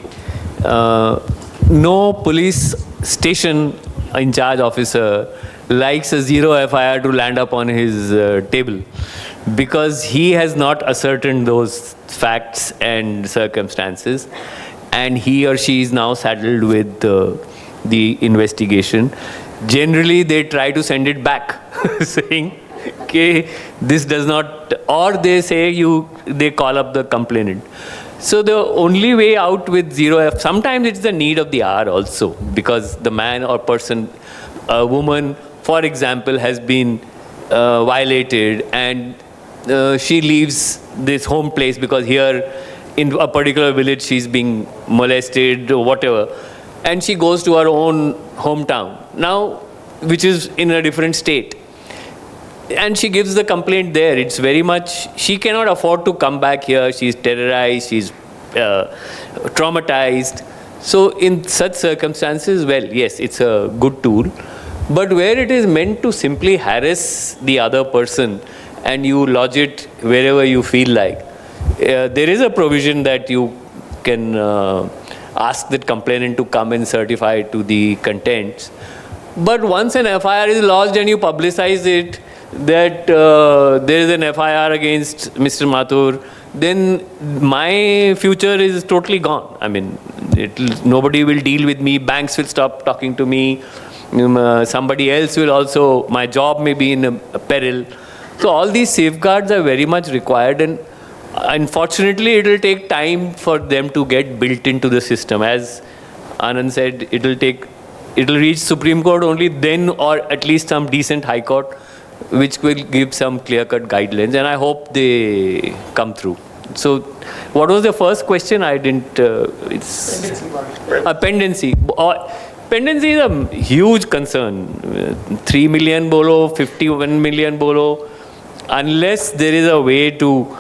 no police station in charge officer likes a zero FIR to land up on his table, because he has not ascertained those facts and circumstances, and he or she is now saddled with the investigation. Generally, they try to send it back, saying, okay, this does not, or they say they call up the complainant. So the only way out with zero F, sometimes it's the need of the hour also, because the man or person, a woman, for example, has been violated and she leaves this home place because here in a particular village she's being molested or whatever, and she goes to her own hometown now, which is in a different state, and she gives the complaint there. It's very much, she cannot afford to come back here. She's terrorized, she's traumatized. So in such circumstances, well, yes, it's a good tool, but where it is meant to simply harass the other person and you lodge it wherever you feel like, there is a provision that you can ask the complainant to come and certify to the contents. But once an FIR is lodged and you publicize it, that there is an FIR against Mr. Mathur, then my future is totally gone. I mean, nobody will deal with me, banks will stop talking to me, somebody else will also, my job may be in a peril. So all these safeguards are very much required, and unfortunately it will take time for them to get built into the system. As Anand said, it will reach Supreme Court only then, or at least some decent High Court, which will give some clear-cut guidelines, and I hope they come through. So what was the first question? I didn't, it's pendency. Pendency is a huge concern. 3 million bolo, 51 million bolo, unless there is a way to,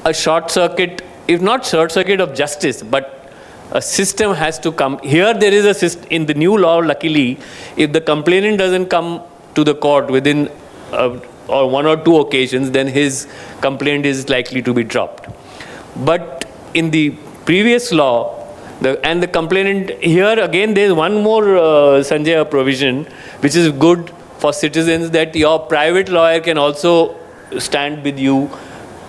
a short circuit, if not short circuit of justice, but a system has to come. Here there is a system, in the new law, luckily, if the complainant doesn't come to the court within or 1 or 2 occasions, then his complaint is likely to be dropped. But in the previous law, the complainant, here again there is one more Sanjay provision which is good for citizens, that your private lawyer can also stand with you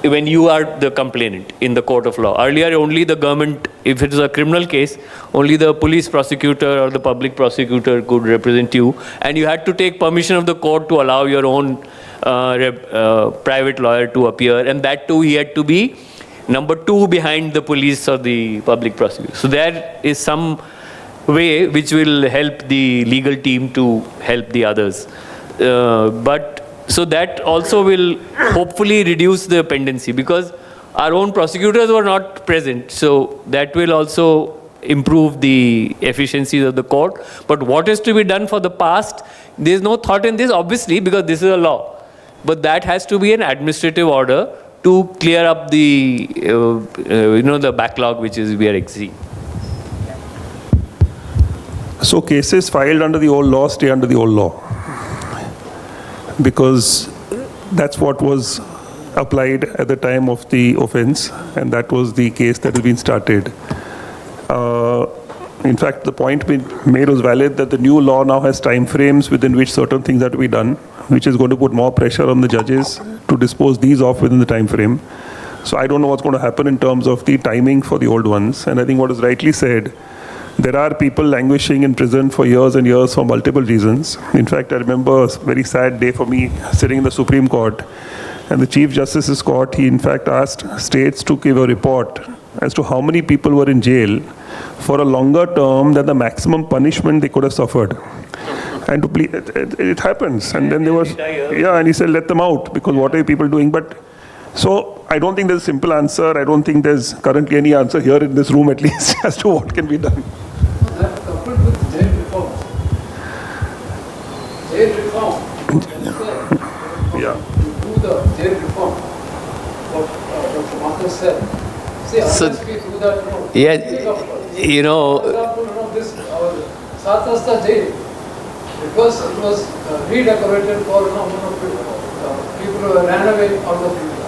when you are the complainant in the court of law. Earlier only the government, if it is a criminal case, only the police prosecutor or the public prosecutor could represent you, and you had to take permission of the court to allow your own private lawyer to appear, and that too he had to be number 2 behind the police or the public prosecutor. So there is some way which will help the legal team to help the others. So that also will hopefully reduce the pendency, because our own prosecutors were not present. So that will also improve the efficiencies of the court. But what is to be done for the past, there is no thought in this, obviously, because this is a law. but that has to be an administrative order to clear up the, the backlog which is we are exceeding. So cases filed under the old law stay under the old law, because that's what was applied at the time of the offense, and that was the case that has been started. In fact, the point made was valid, that the new law now has time frames within which certain things have to be done, which is going to put more pressure on the judges to dispose these off within the time frame. So I don't know what's going to happen in terms of the timing for the old ones. And I think what is rightly said, there are people languishing in prison for years and years for multiple reasons. In fact, I remember a very sad day for me sitting in the Supreme Court, and the Chief Justice's court, he in fact asked states to give a report as to how many people were in jail for a longer term than the maximum punishment they could have suffered. And to plead, it happens. And then there was, and he said, let them out, because what are people doing? But so I don't think there's a simple answer. I don't think there's currently any answer here in this room, at least, as to what can be done. That coupled with jail reform. Jail reform. Yeah. Do the jail reform. What Dr. Mathur said. See, unless we do that, For example, this our Satasta jail, because it was redecorated for people who ran away out of India.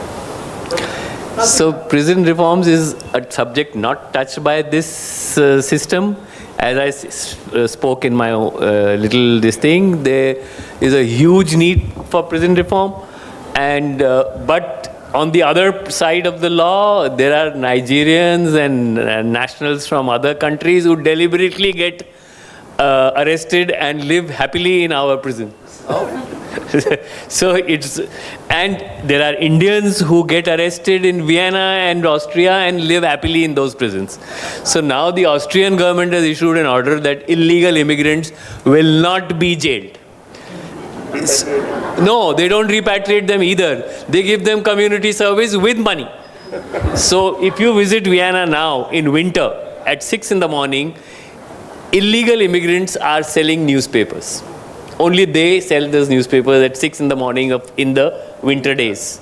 So prison reforms is a subject not touched by this system. As I spoke in my little this thing, there is a huge need for prison reform, and but on the other side of the law, there are Nigerians and nationals from other countries who deliberately get arrested and live happily in our prison. So and there are Indians who get arrested in Vienna and Austria and live happily in those prisons. So now the Austrian government has issued an order that illegal immigrants will not be jailed. No, they don't repatriate them either. They give them community service with money. So if you visit Vienna now in winter at 6 in the morning, illegal immigrants are selling newspapers. Only they sell those newspapers at 6 in the morning in the winter days.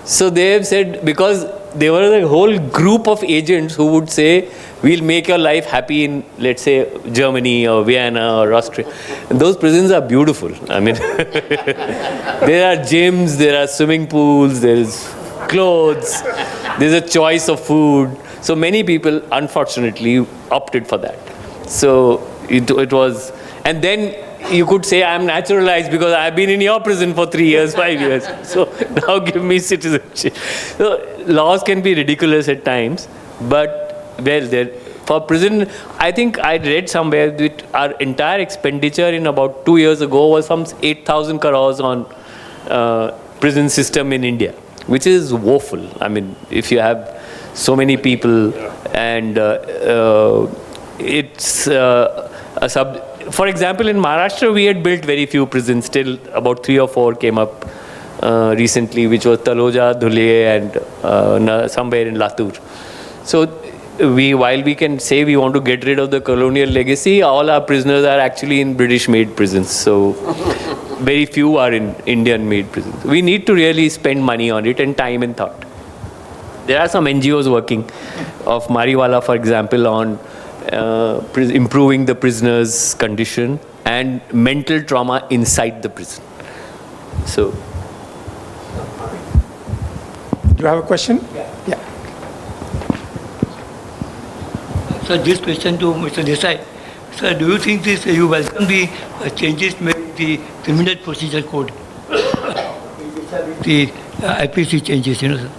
So they have said, because there were a whole group of agents who would say, we'll make your life happy in, let's say, Germany or Vienna or Austria. And those prisons are beautiful. I mean, there are gyms, there are swimming pools, there is clothes, there's a choice of food. So many people, unfortunately, opted for that. So it was, and then you could say I'm naturalized because I've been in your prison for 3 years, 5 years. So now give me citizenship. So laws can be ridiculous at times, but for prison, I think I read somewhere that our entire expenditure in about 2 years ago was some 8,000 crores on prison system in India, which is woeful. I mean, if you have so many people and it's for example, in Maharashtra, we had built very few prisons. Still, about 3 or 4 came up recently, which was Taloja, Dhule, and somewhere in Latur. So, while we can say we want to get rid of the colonial legacy, all our prisoners are actually in British-made prisons. So, very few are in Indian-made prisons. We need to really spend money on it and time and thought. There are some NGOs working, of Mariwala, for example, on improving the prisoner's condition and mental trauma inside the prison. So, do you have a question? Yeah. So this question to Mr. Desai. Sir, do you think you welcome the changes made in the Criminal Procedure Code? The IPC changes, sir.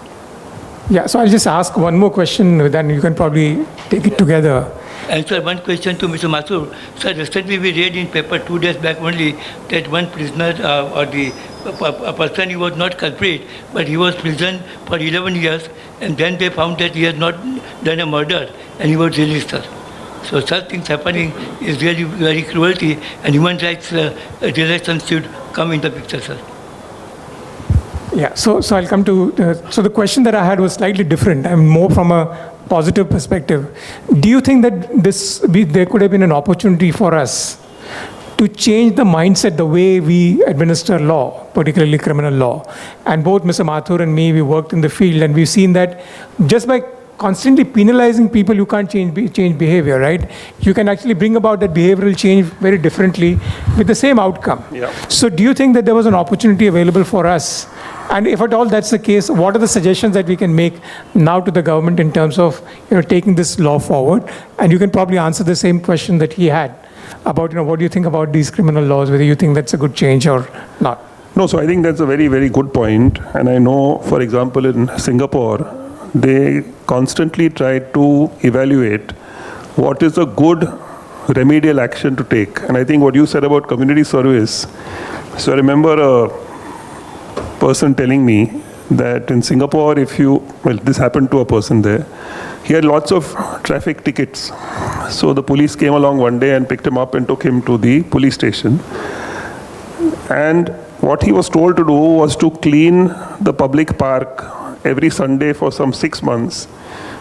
Yeah, so I'll just ask one more question, then you can probably take it together. And sir, one question to Mr. Mathur. Sir, recently we read in paper 2 days back only that one prisoner a person, he was not culprit, but he was imprisoned for 11 years, and then they found that he has not done a murder, and he was released, sir. So such things happening is really very cruelty, and human rights relations should come in the picture, sir. Yeah, so I'll come to, so the question that I had was slightly different, and more from a positive perspective. Do you think that there could have been an opportunity for us to to change the mindset, the way we administer law, particularly criminal law. And both Mr. Mathur and me, we worked in the field, and we've seen that just by constantly penalizing people, you can't change behavior, right? You can actually bring about that behavioral change very differently with the same outcome. Yeah. So do you think that there was an opportunity available for us? And if at all that's the case, what are the suggestions that we can make now to the government in terms of taking this law forward? And you can probably answer the same question that he had about what do you think about these criminal laws, whether you think that's a good change or not. No, so I think that's a very, very good point. And I know, for example, in Singapore, they constantly try to evaluate what is a good remedial action to take. And I think what you said about community service, so I remember a person telling me that in Singapore, this happened to a person there, he had lots of traffic tickets. So the police came along one day and picked him up and took him to the police station. And what he was told to do was to clean the public park every Sunday for some 6 months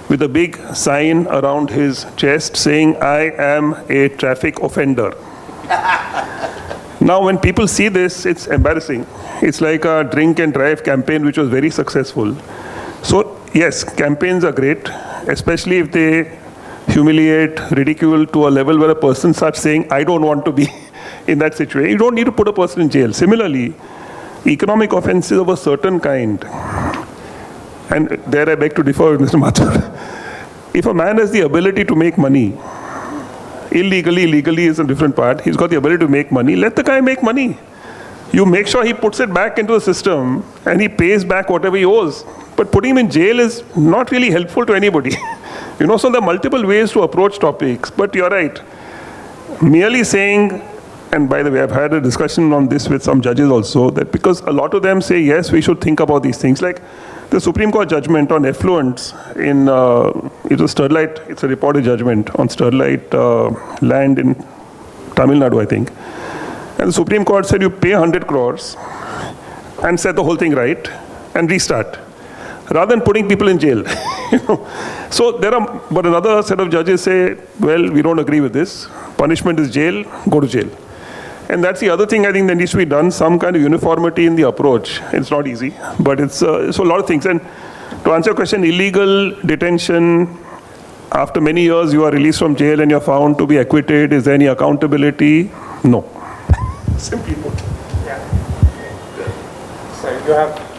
with a big sign around his chest saying, "I am a traffic offender." Now, when people see this, it's embarrassing. It's like a drink and drive campaign, which was very successful. So, yes, campaigns are great, especially if they humiliate, ridicule to a level where a person starts saying, "I don't want to be in that situation." You don't need to put a person in jail. Similarly, economic offenses of a certain kind, and there I beg to differ with Mr. Mathur. If a man has the ability to make money, illegally, legally is a different part, he's got the ability to make money, let the guy make money. You make sure he puts it back into the system and he pays back whatever he owes. But putting him in jail is not really helpful to anybody. So there are multiple ways to approach topics, but you're right. Merely saying, and by the way, I've had a discussion on this with some judges also, that because a lot of them say, yes, we should think about these things. Like the Supreme Court judgment on effluents in, it was Sterlite, it's a reported judgment on Sterlite land in Tamil Nadu, I think. And the Supreme Court said you pay 100 crores and set the whole thing right and restart, rather than putting people in jail. So but another set of judges say, well, we don't agree with this. Punishment is jail, go to jail. And that's the other thing I think that needs to be done, some kind of uniformity in the approach. It's not easy, but it's a lot of things. And to answer your question, illegal detention, after many years you are released from jail and you're found to be acquitted, is there any accountability? No. Simply put. Yeah. So you have...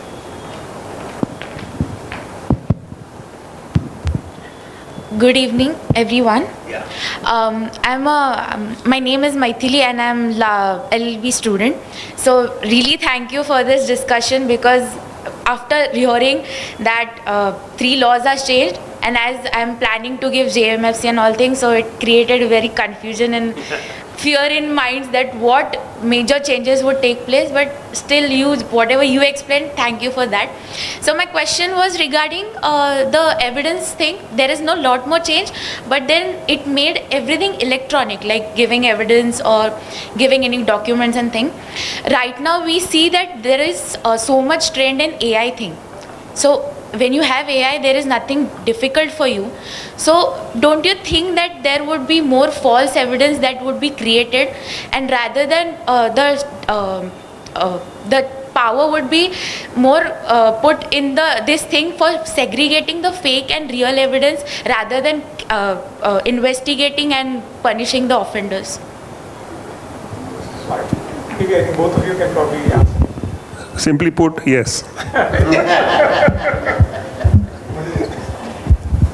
Good evening, everyone. My name is Maithili and I'm LLB student. So really thank you for this discussion, because after hearing that 3 laws are changed, and as I'm planning to give JMFC and all things, so it created very confusion and fear in minds that what major changes would take place, but still whatever you explained, thank you for that. So my question was regarding the evidence thing. There is no lot more change, but then it made everything electronic, like giving evidence or giving any documents and thing. Right now we see that there is so much trend in AI thing. So when you have AI, there is nothing difficult for you. So don't you think that there would be more false evidence that would be created, and rather than the power would be more put in this thing for segregating the fake and real evidence, rather than investigating and punishing the offenders? Maybe I think both of you can probably answer. Simply put, yes.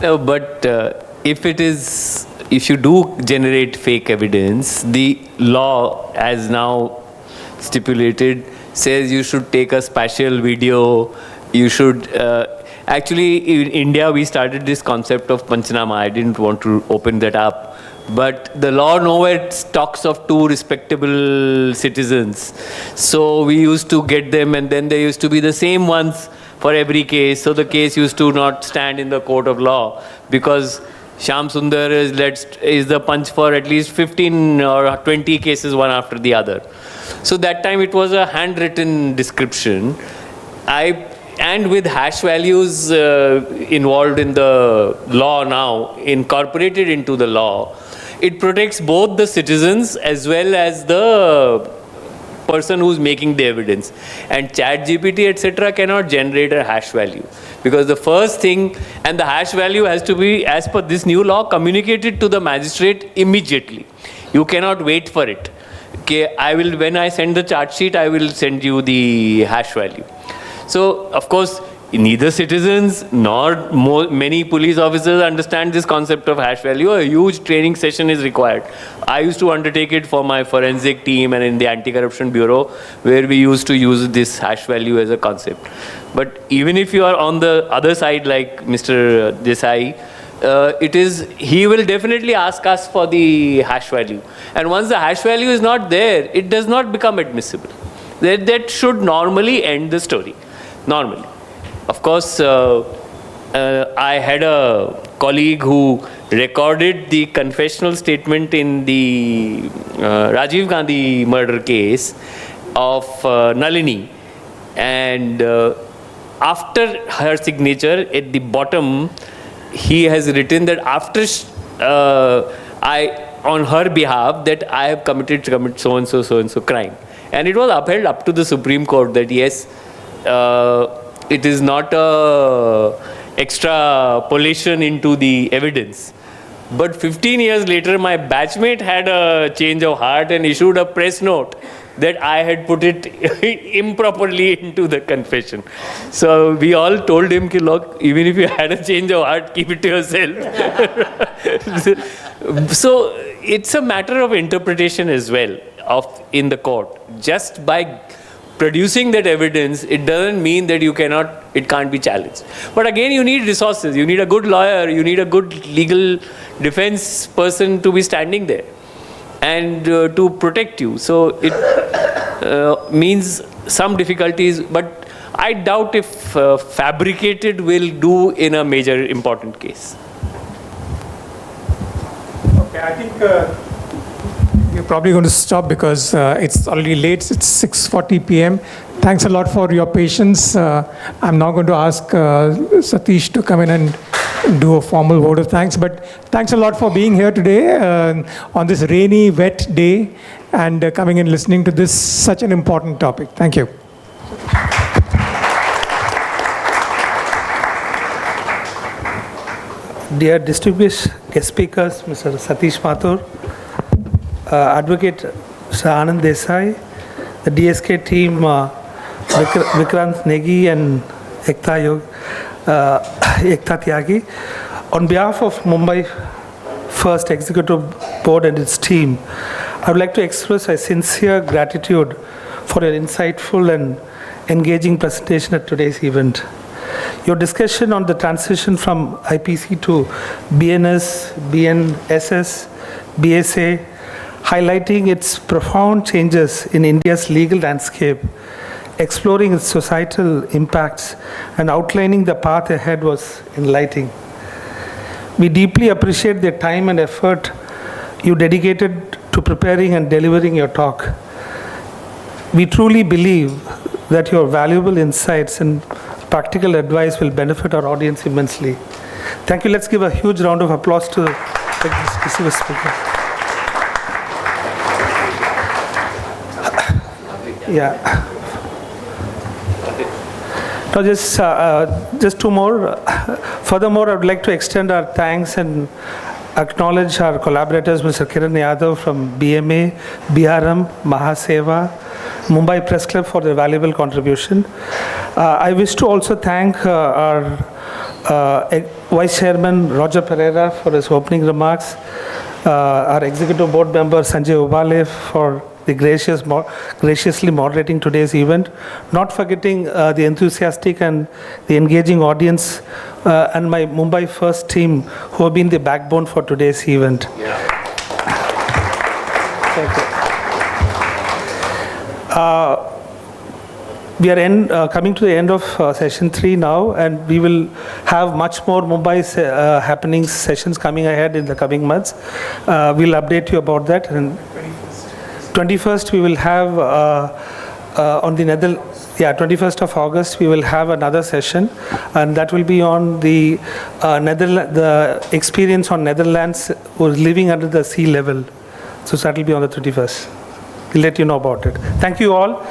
No, but if you do generate fake evidence, the law, as now stipulated, says you should take a spatial video. You should actually, in India we started this concept of Panchanama. I didn't want to open that up. But the law nowhere talks of 2 respectable citizens. So we used to get them, and then there used to be the same ones for every case. So the case used to not stand in the court of law, because Shyam Sundar is the punch for at least 15 or 20 cases, one after the other. So that time it was a handwritten description. And with hash values involved in the law now, incorporated into the law, it protects both the citizens as well as the person who's making the evidence. And ChatGPT, etc., cannot generate a hash value, because the first thing, and the hash value has to be, as per this new law, communicated to the magistrate immediately. You cannot wait for it. Okay, when I send the charge sheet, I will send you the hash value. So, of course, neither citizens nor many police officers understand this concept of hash value. A huge training session is required. I used to undertake it for my forensic team and in the Anti-Corruption Bureau, where we used to use this hash value as a concept. But even if you are on the other side, like Mr. Desai, he will definitely ask us for the hash value. And once the hash value is not there, it does not become admissible. That should normally end the story. Normally. Of course, I had a colleague who recorded the confessional statement in the Rajiv Gandhi murder case of Nalini, and after her signature, at the bottom, he has written that after on her behalf, that I have committed so and so crime, and it was upheld up to the Supreme Court that yes, it is not extrapolation into the evidence. But 15 years later, my batchmate had a change of heart and issued a press note that I had put it improperly into the confession. So we all told him, look, even if you had a change of heart, keep it to yourself. So it's a matter of interpretation as well in the court. Just by producing that evidence, it doesn't mean that it can't be challenged. But again, you need resources. You need a good lawyer. You need a good legal defense person to be standing there and to protect you. So it means some difficulties, but I doubt if fabricated will do in a major important case. Okay, I think we're probably going to stop because it's already late. It's 6:40 p.m. Thanks a lot for your patience. I'm now going to ask Satish to come in and do a formal vote of thanks. But thanks a lot for being here today on this rainy, wet day and coming and listening to this such an important topic. Thank you. Dear distinguished guest speakers, Mr. Satish Mathur, Advocate Mr. Anand Desai, the DSK team, Vikrant Negi and Ekta Tyagi. On behalf of Mumbai First Executive Board and its team, I would like to express a sincere gratitude for your insightful and engaging presentation at today's event. Your discussion on the transition from IPC to BNS, BNSS, BSA, highlighting its profound changes in India's legal landscape, exploring its societal impacts, and outlining the path ahead was enlightening. We deeply appreciate the time and effort you dedicated to preparing and delivering your talk. We truly believe that your valuable insights and practical advice will benefit our audience immensely. Thank you. Let's give a huge round of applause to the distinguished speaker. Yeah. Now just two more. Furthermore, I would like to extend our thanks and acknowledge our collaborators, Mr. Kiran Yadav from BMA, BRM, Mahaseva, Mumbai Press Club for their valuable contribution. I wish to also thank our Vice Chairman Roger Pereira for his opening remarks, our Executive Board Member Sanjay Ubale for the graciously moderating today's event, not forgetting the enthusiastic and the engaging audience and my Mumbai First team who have been the backbone for today's event. Yeah. Thank you. We are coming to the end of session 3 now, and we will have much more Mumbai happenings sessions coming ahead in the coming months. We'll update you about that. And 21st, we will have on the 21st of August, we will have another session, and that will be on the the experience on Netherlands who is living under the sea level. So that will be on the 31st. We'll let you know about it. Thank you all.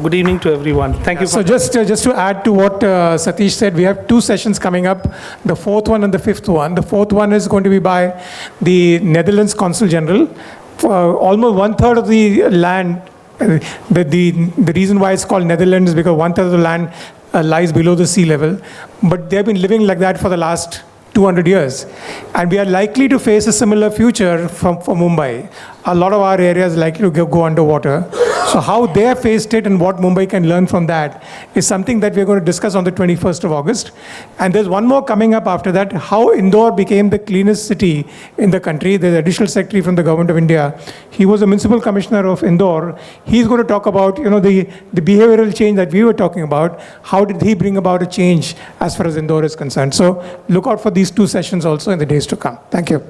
Good evening to everyone. Thank you. So just to add to what Satish said, we have 2 sessions coming up, the 4th one and the 5th one. The 4th one is going to be by the Netherlands Consul General. Almost 1/3 of the land, the reason why it's called Netherlands is because 1/3 of the land lies below the sea level. But they've been living like that for the last 200 years. And we are likely to face a similar future for Mumbai. A lot of our areas likely to go underwater. So how they have faced it and what Mumbai can learn from that is something that we're going to discuss on the 21st of August. And there's one more coming up after that, how Indore became the cleanest city in the country. There's an additional secretary from the Government of India. He was a municipal commissioner of Indore. He's going to talk about, the behavioral change that we were talking about. How did he bring about a change as far as Indore is concerned? So look out for these 2 sessions also in the days to come. Thank you.